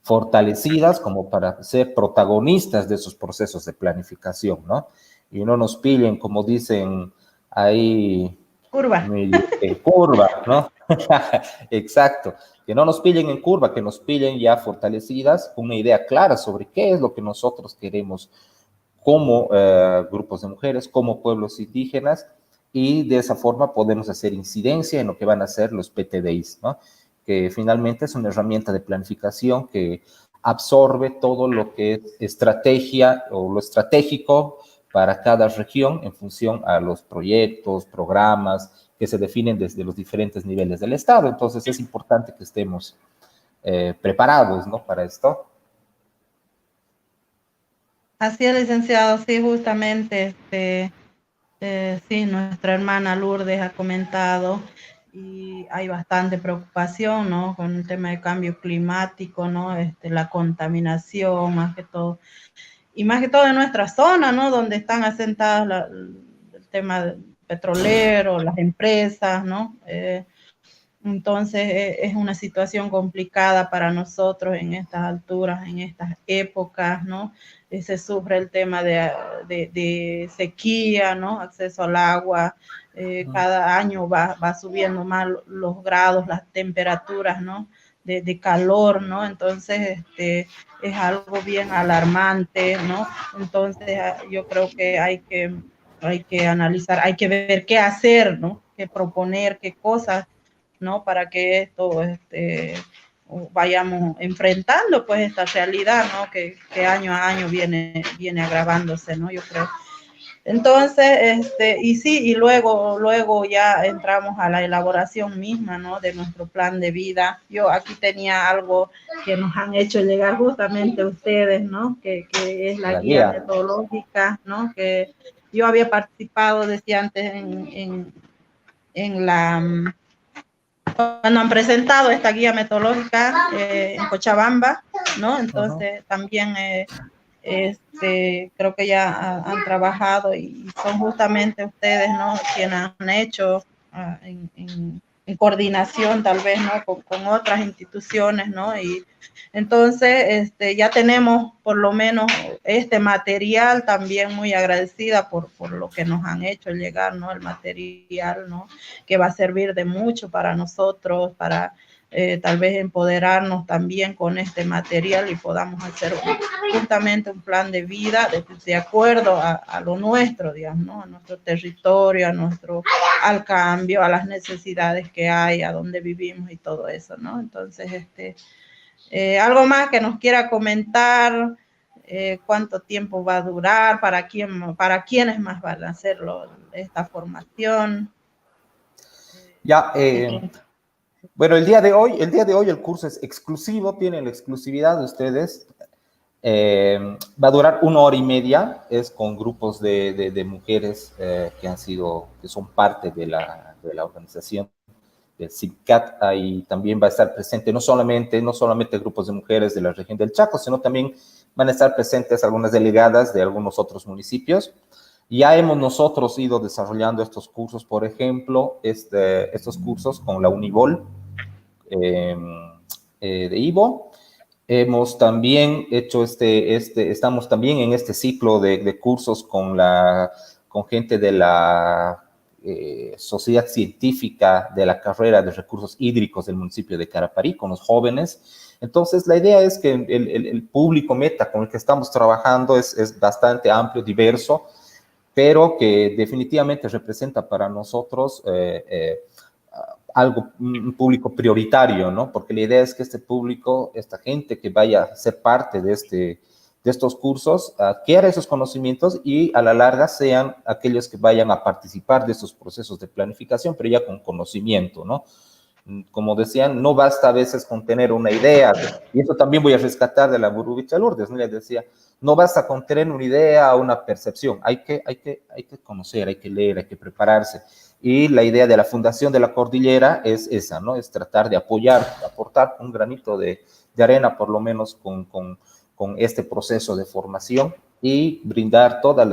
J: fortalecidas como para ser protagonistas de esos procesos de planificación, ¿no? Y no nos pillen, como dicen ahí, en curva, ¿no? Exacto, que no nos pillen en curva, que nos pillen ya fortalecidas, con una idea clara sobre qué es lo que nosotros queremos como grupos de mujeres, como pueblos indígenas, y de esa forma podemos hacer incidencia en lo que van a ser los PTDIs, ¿no? Que finalmente es una herramienta de planificación que absorbe todo lo que es estrategia o lo estratégico para cada región en función a los proyectos, programas que se definen desde los diferentes niveles del Estado. Entonces es importante que estemos preparados, ¿no?, para esto.
G: Así es, licenciado, sí, justamente, Sí, nuestra hermana Lourdes ha comentado y hay bastante preocupación, ¿no? Con el tema del cambio climático, ¿no? La contaminación, más que todo. Y más que todo en nuestra zona, ¿no? Donde están asentadas el tema petrolero, las empresas, ¿no? Entonces es una situación complicada para nosotros en estas alturas, en estas épocas, ¿no? Se sufre el tema de sequía, ¿no? Acceso al agua. Cada año va subiendo más los grados, las temperaturas, ¿no? De calor, ¿no? Entonces, es algo bien alarmante, ¿no? Entonces, yo creo que hay que analizar, hay que ver qué hacer, ¿no? Qué proponer, qué cosas, ¿no? Para que esto vayamos enfrentando pues esta realidad, ¿no? Que año a año viene agravándose, ¿no? Yo creo. Entonces, y sí, y luego ya entramos a la elaboración misma, ¿no? De nuestro plan de vida. Yo aquí tenía algo que nos han hecho llegar justamente ustedes, ¿no? Que es la guía metodológica, ¿no? Que yo había participado, decía antes, en la cuando han presentado esta guía metodológica en Cochabamba, ¿no? Entonces también creo que ya han trabajado y son justamente ustedes, ¿no? Quienes han hecho en coordinación tal vez, ¿no? Con otras instituciones, ¿no? Y entonces ya tenemos por lo menos este material, también muy agradecida por lo que nos han hecho llegar, ¿no? El material, ¿no? Que va a servir de mucho para nosotros, para tal vez empoderarnos también con este material y podamos hacer justamente un plan de vida de acuerdo a lo nuestro, digamos, ¿no? A nuestro territorio, al cambio, a las necesidades que hay, a donde vivimos y todo eso, ¿no? Entonces, algo más que nos quiera comentar, cuánto tiempo va a durar, para quiénes más van a hacer esta formación.
J: Ya, bueno, el día de hoy el curso es exclusivo, tienen la exclusividad de ustedes. Va a durar 1 hora y media, es con grupos de mujeres que son parte de la organización del SICAT. Ahí también va a estar presente no solamente grupos de mujeres de la región del Chaco, sino también van a estar presentes algunas delegadas de algunos otros municipios. Ya hemos nosotros ido desarrollando estos cursos, por ejemplo, estos cursos con la Unibol de Ivo. Hemos también hecho estamos también en este ciclo de cursos con gente de la Sociedad Científica de la carrera de recursos hídricos del municipio de Caraparí, con los jóvenes. Entonces, la idea es que el público meta con el que estamos trabajando es bastante amplio, diverso, pero que definitivamente representa para nosotros un público prioritario, ¿no? Porque la idea es que este público, esta gente que vaya a ser parte de estos cursos, adquiera esos conocimientos y a la larga sean aquellos que vayan a participar de estos procesos de planificación, pero ya con conocimiento, ¿no? Como decían, no basta a veces con tener una idea, y eso también voy a rescatar de la Burubitsa Lourdes, ¿no? Les decía, no basta con tener una idea o una percepción, hay que conocer, hay que leer, hay que prepararse. Y la idea de la Fundación de la Cordillera es esa, ¿no? Es tratar de aportar un granito de arena, por lo menos con este proceso de formación y brindar todas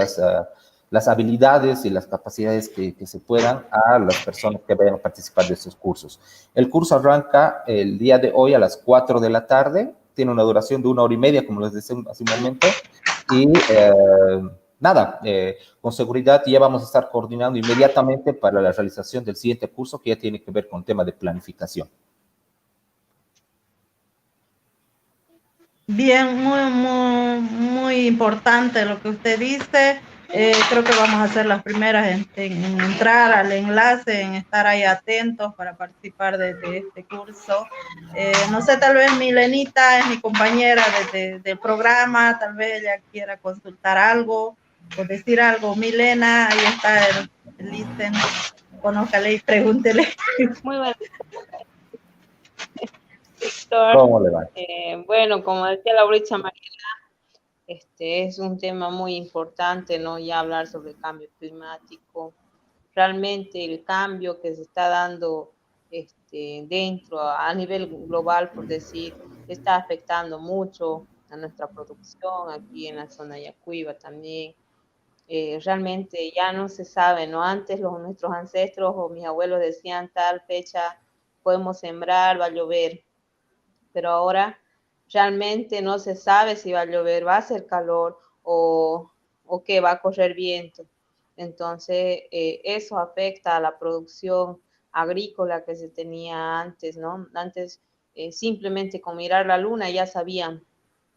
J: las habilidades y las capacidades que se puedan a las personas que vayan a participar de estos cursos. El curso arranca el día de hoy a las 4 de la tarde, tiene una duración de 1 hora y media, como les decía hace un momento, y con seguridad ya vamos a estar coordinando inmediatamente para la realización del siguiente curso, que ya tiene que ver con el tema de planificación.
G: Bien, muy importante lo que usted dice. Creo que vamos a ser las primeras en entrar al enlace, en estar ahí atentos para participar de este curso. No sé, tal vez Milenita es mi compañera del programa, tal vez ella quiera consultar algo o decir algo. Milena, ahí está el listen, conózcale y pregúntele.
H: Muy buenas. Víctor,
J: ¿Cómo le va?
H: Bueno, como decía la Bricha Mariela, Es un tema muy importante, ¿no? Ya hablar sobre el cambio climático. Realmente el cambio que se está dando dentro, a nivel global, por decir, está afectando mucho a nuestra producción aquí en la zona de Yacuiba también. Realmente ya no se sabe, ¿no? Antes nuestros ancestros o mis abuelos decían tal fecha podemos sembrar, va a llover, pero ahora realmente no se sabe si va a llover, va a hacer calor o que va a correr viento. Entonces, eso afecta a la producción agrícola que se tenía antes, ¿no? Antes, simplemente con mirar la luna ya sabían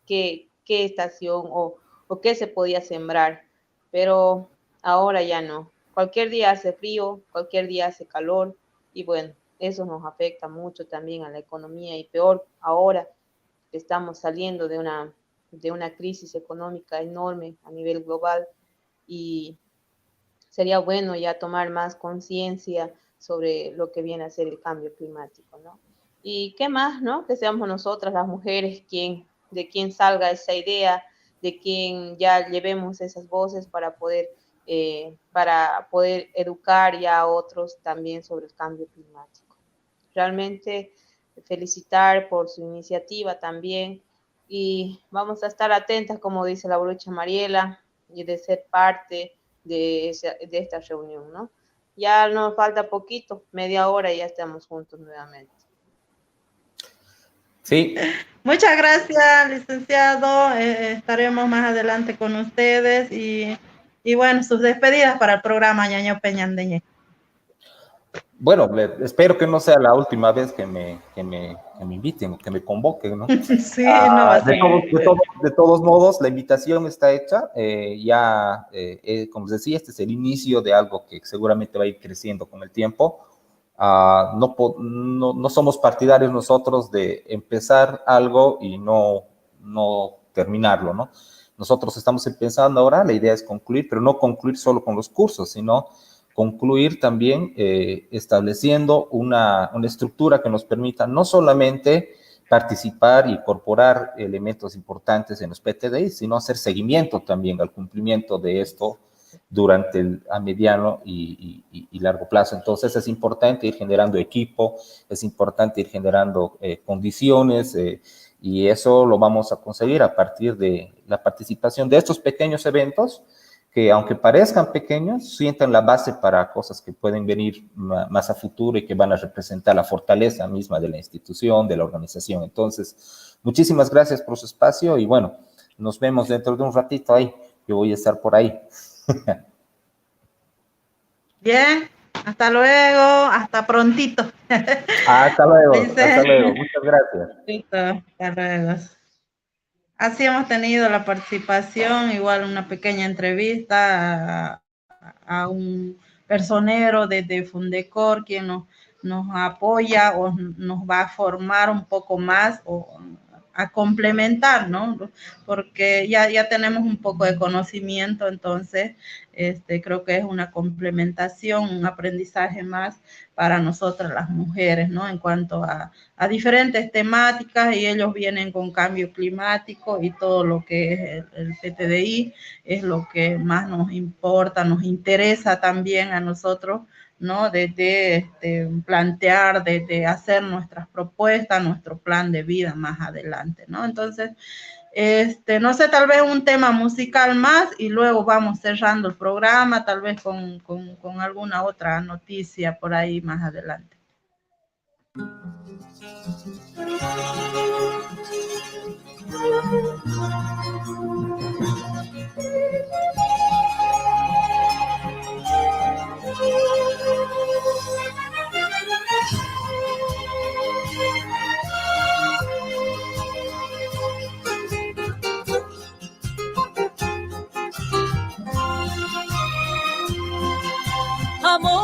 H: qué estación o qué se podía sembrar, pero ahora ya no. Cualquier día hace frío, cualquier día hace calor, y bueno, eso nos afecta mucho también a la economía, y peor ahora que estamos saliendo de una crisis económica enorme a nivel global, y sería bueno ya tomar más conciencia sobre lo que viene a ser el cambio climático, ¿no? Y qué más, ¿no? Que seamos nosotras las mujeres de quien salga esa idea, de quien ya llevemos esas voces para poder educar ya a otros también sobre el cambio climático. Realmente felicitar por su iniciativa también, y vamos a estar atentas, como dice la brucha Mariela, y de ser parte de esta reunión, ¿no? Ya nos falta poquito, media hora, y ya estamos juntos nuevamente.
J: Sí.
G: Muchas gracias, licenciado. Estaremos más adelante con ustedes y bueno, sus despedidas para el programa Ñaño Peñandeñé.
J: Bueno, espero que no sea la última vez que me inviten o que me convoquen, ¿no?
G: Sí, no va a ser.
J: De todos modos, la invitación está hecha. Como les decía, este es el inicio de algo que seguramente va a ir creciendo con el tiempo. No somos partidarios nosotros de empezar algo y no terminarlo, ¿no? Nosotros estamos empezando ahora, la idea es concluir, pero no concluir solo con los cursos, sino concluir también estableciendo una estructura que nos permita no solamente participar y incorporar elementos importantes en los PTDI, sino hacer seguimiento también al cumplimiento de esto durante a mediano y largo plazo. Entonces es importante ir generando equipo, es importante ir generando condiciones, y eso lo vamos a conseguir a partir de la participación de estos pequeños eventos que, aunque parezcan pequeños, sientan la base para cosas que pueden venir más a futuro y que van a representar la fortaleza misma de la institución, de la organización. Entonces, muchísimas gracias por su espacio y bueno, nos vemos dentro de un ratito ahí. Yo voy a estar por ahí.
G: Bien, hasta luego, hasta prontito.
J: Hasta luego, hasta luego, muchas gracias.
G: Listo, hasta luego. Así hemos tenido la participación, igual una pequeña entrevista a un personero de Fundecor, quien nos apoya o nos va a formar un poco más o a complementar, ¿no? Porque ya tenemos un poco de conocimiento, entonces creo que es una complementación, un aprendizaje más para nosotras las mujeres, ¿no? En cuanto a diferentes temáticas, y ellos vienen con cambio climático y todo lo que es el PTDI, es lo que más nos importa, nos interesa también a nosotros, ¿no? De plantear, de hacer nuestras propuestas, nuestro plan de vida más adelante, ¿no? Entonces, no sé, tal vez un tema musical más y luego vamos cerrando el programa, tal vez con alguna otra noticia por ahí más adelante.
I: Amor,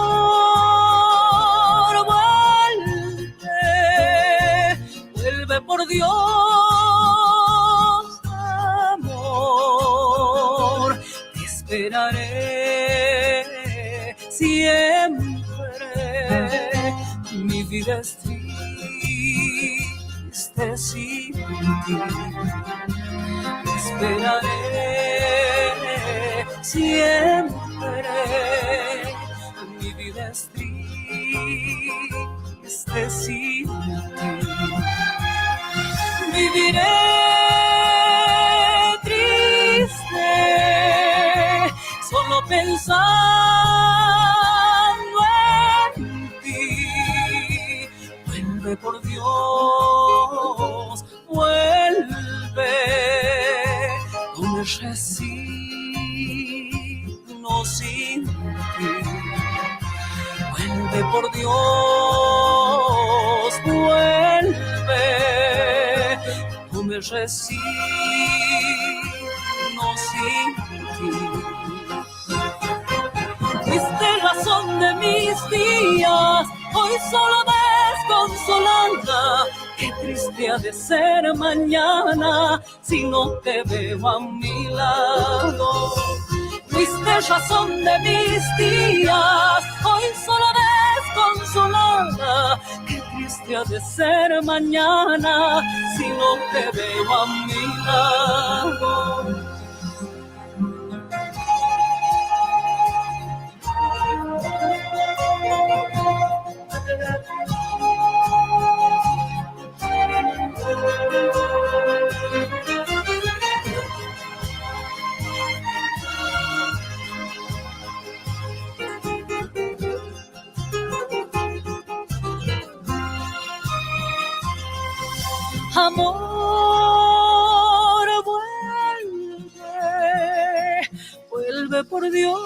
I: vuelve por Dios, amor, te esperaré siempre, mi vida es triste sin ti, te esperaré siempre. Mi vida es triste sin ti. Viviré triste, solo pensando en ti. Vuelve por Dios, vuelve, no me resigno sin ti. Vuelve por Dios, vuelve, no me resigno sin ti. Fuiste razón de mis días, hoy solo desconsolada. Qué triste ha de ser mañana si no te veo a mi lado. Fuiste razón de mis días, hoy solo desconsolada. Qué triste ha de ser mañana si no te veo a mi lado. Amor, vuelve, vuelve por Dios,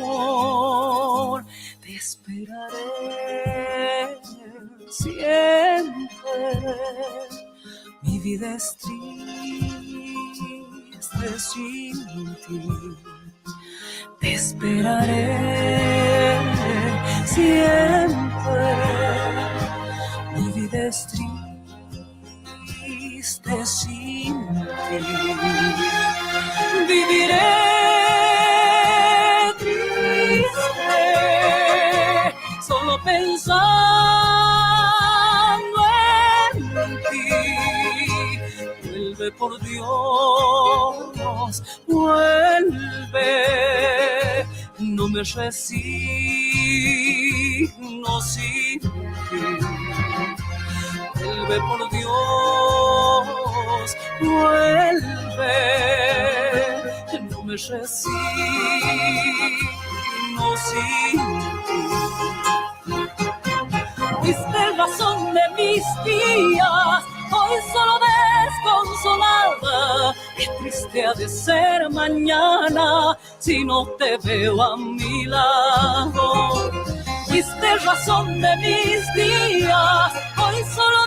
I: amor, te esperaré siempre. Mi vida es triste sin ti, te esperaré siempre. Mi vida es triste sin ti. Viviré triste, solo pensando en ti. Vuelve por Dios, vuelve, no me resigno sin ti. Vuelve por Dios, vuelve, no me resigno sin ti. Fuiste razón de mis días, hoy solo desconsolada. Qué triste ha de ser mañana si no te veo a mi lado. Fuiste razón de mis días, hoy solo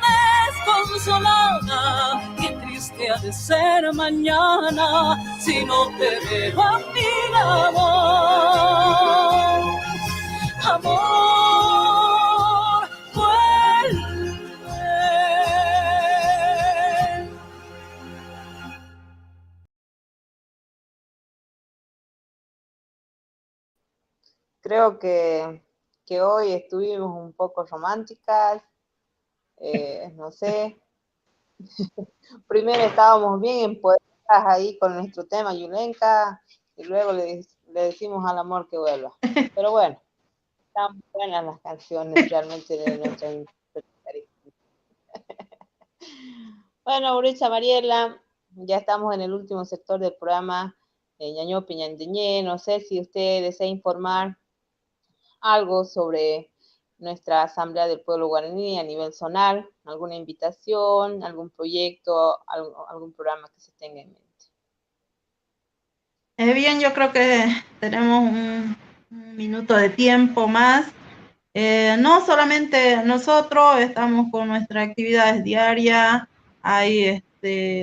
I: desconsolada. Qué triste ha de ser mañana si no te veo a mi lado. Amor, vuelve.
H: Creo que hoy estuvimos un poco románticas, no sé. Primero estábamos bien empoderadas ahí con nuestro tema Yulenka, y luego le decimos al amor que vuelva. Pero bueno, están buenas las canciones realmente de nuestra interpretación. Bueno, Uricha Mariela, ya estamos en el último sector del programa Ñañope Ñandeñé. No sé si usted desea informar algo sobre nuestra Asamblea del Pueblo Guaraní a nivel zonal, alguna invitación, algún proyecto, algún programa que se tenga en mente.
G: Bien, yo creo que tenemos un minuto de tiempo más. No solamente nosotros estamos con nuestras actividades diarias, hay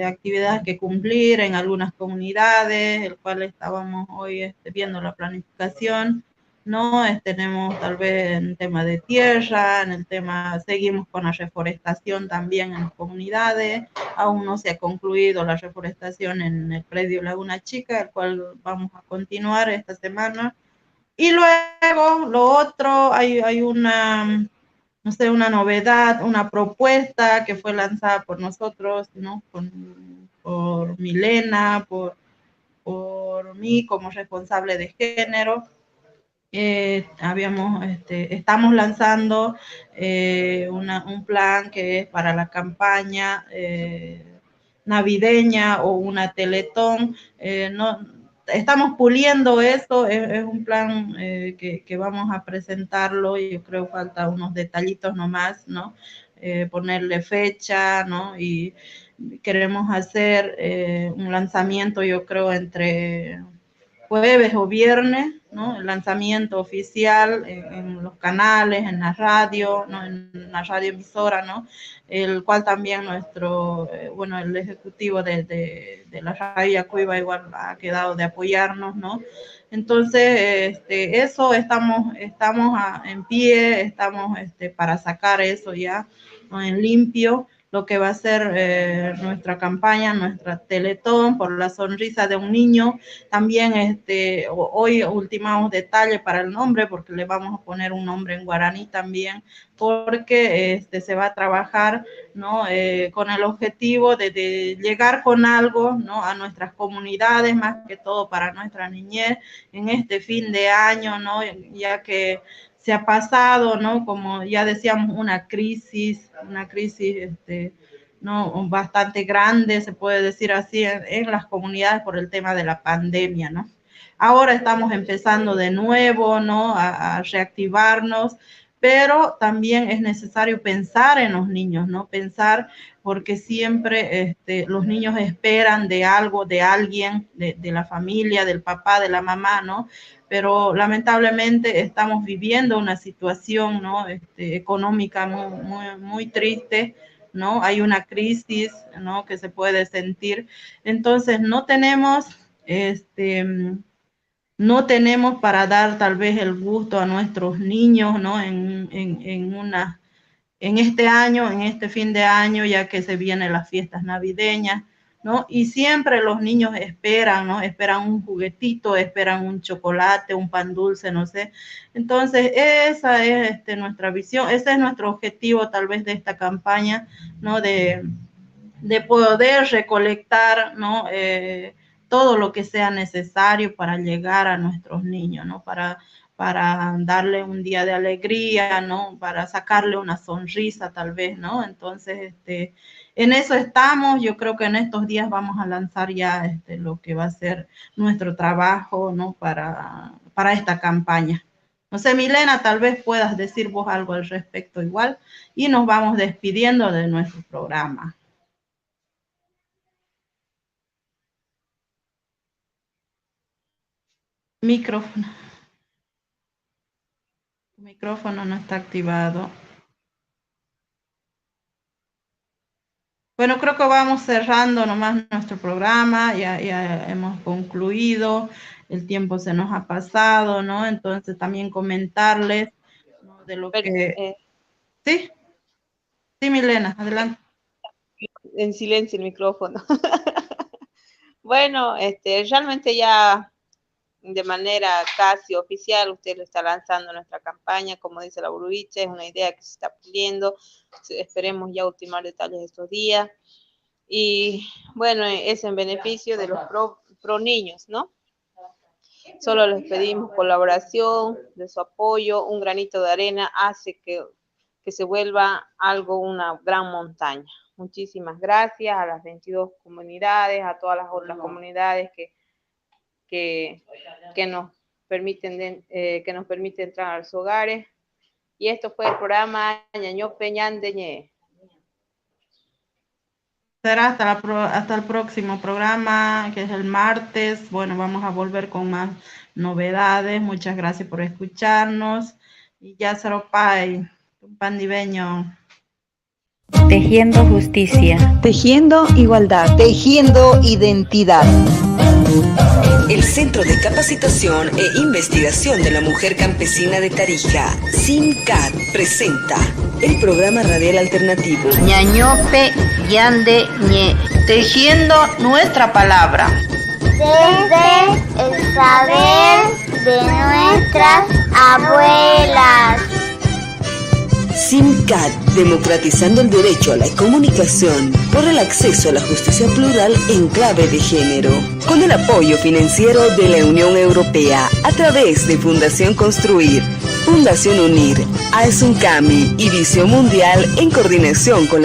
G: actividades que cumplir en algunas comunidades, el cual estábamos hoy viendo la planificación, ¿no? Tenemos tal vez en tema de tierra, en el tema, seguimos con la reforestación también en las comunidades, aún no se ha concluido la reforestación en el predio Laguna Chica, el cual vamos a continuar esta semana. Y luego, lo otro, hay una no sé, una novedad, una propuesta que fue lanzada por nosotros, ¿no? Por Milena, por mí como responsable de género. Estamos lanzando un plan que es para la campaña navideña o una teletón. Estamos puliendo eso, es un plan que vamos a presentarlo y yo creo que falta unos detallitos nomás, ¿no? Ponerle fecha, ¿no? Y queremos hacer un lanzamiento, yo creo, entre jueves o viernes, ¿no? El lanzamiento oficial en los canales, en la radio, ¿no? En la radioemisora, ¿no? El cual también el ejecutivo de la radio Yacuiba igual ha quedado de apoyarnos, ¿no? Entonces, eso estamos en pie, estamos para sacar eso ya, ¿no? En limpio, lo que va a ser nuestra campaña, nuestra Teletón por la sonrisa de un niño. También hoy ultimamos detalles para el nombre, porque le vamos a poner un nombre en guaraní también, porque se va a trabajar, ¿no? Con el objetivo de llegar con algo, ¿no? A nuestras comunidades, más que todo para nuestra niñez, en este fin de año, ¿no? Ya que se ha pasado, ¿no? Como ya decíamos, una crisis, ¿no? Bastante grande, se puede decir así, en las comunidades por el tema de la pandemia, ¿no? Ahora estamos empezando de nuevo, ¿no? A reactivarnos, pero también es necesario pensar en los niños, ¿no? Pensar, porque siempre los niños esperan de algo, de alguien, de la familia, del papá, de la mamá, ¿no? Pero lamentablemente estamos viviendo una situación, ¿no? Económica muy triste, ¿no? Hay una crisis, ¿no? Que se puede sentir. Entonces no tenemos para dar tal vez el gusto a nuestros niños, ¿no? En este año, en este fin de año, ya que se vienen las fiestas navideñas, ¿no? Y siempre los niños esperan, ¿no? Esperan un juguetito, esperan un chocolate, un pan dulce, no sé. Entonces, esa es nuestra visión, ese es nuestro objetivo tal vez de esta campaña, ¿no? De poder recolectar, ¿no? Todo lo que sea necesario para llegar a nuestros niños, ¿no? Para darle un día de alegría, ¿no? Para sacarle una sonrisa tal vez, ¿no? Entonces, en eso estamos. Yo creo que en estos días vamos a lanzar ya lo que va a ser nuestro trabajo, ¿no? Para esta campaña. No sé, Milena, tal vez puedas decir vos algo al respecto igual y nos vamos despidiendo de nuestro programa. Micrófono. Tu micrófono no está activado. Bueno, creo que vamos cerrando nomás nuestro programa, ya hemos concluido, el tiempo se nos ha pasado, ¿no? Entonces también comentarles, ¿no? De lo que... ¿Sí? Sí, Milena, adelante.
H: En silencio el micrófono. Bueno, realmente ya de manera casi oficial, usted lo está lanzando nuestra campaña, como dice la Burubicha, es una idea que se está puliendo, esperemos ya ultimar detalles estos días, y bueno, es en beneficio de los pro niños, ¿no? Solo les pedimos colaboración, de su apoyo, un granito de arena hace que se vuelva algo, una gran montaña. Muchísimas gracias a las 22 comunidades, a todas las otras comunidades que nos permiten entrar a los hogares. Y esto fue el programa Ñañope Ñandeñé.
G: Será hasta el próximo programa, que es el martes. Bueno, vamos a volver con más novedades. Muchas gracias por escucharnos. Y ya se lo pai, un pandiveño.
A: Tejiendo justicia.
C: Tejiendo igualdad. Tejiendo identidad.
D: El Centro de Capacitación e Investigación de la Mujer Campesina de Tarija, CIMCAT, presenta el programa radial alternativo
E: Ñañope Yande Ñe, tejiendo nuestra palabra.
F: Desde el saber de nuestras abuelas.
D: SIMCAT, democratizando el derecho a la comunicación por el acceso a la justicia plural en clave de género, con el apoyo financiero de la Unión Europea a través de Fundación Construir, Fundación Unir, AESUNCAMI y Visión Mundial en coordinación con la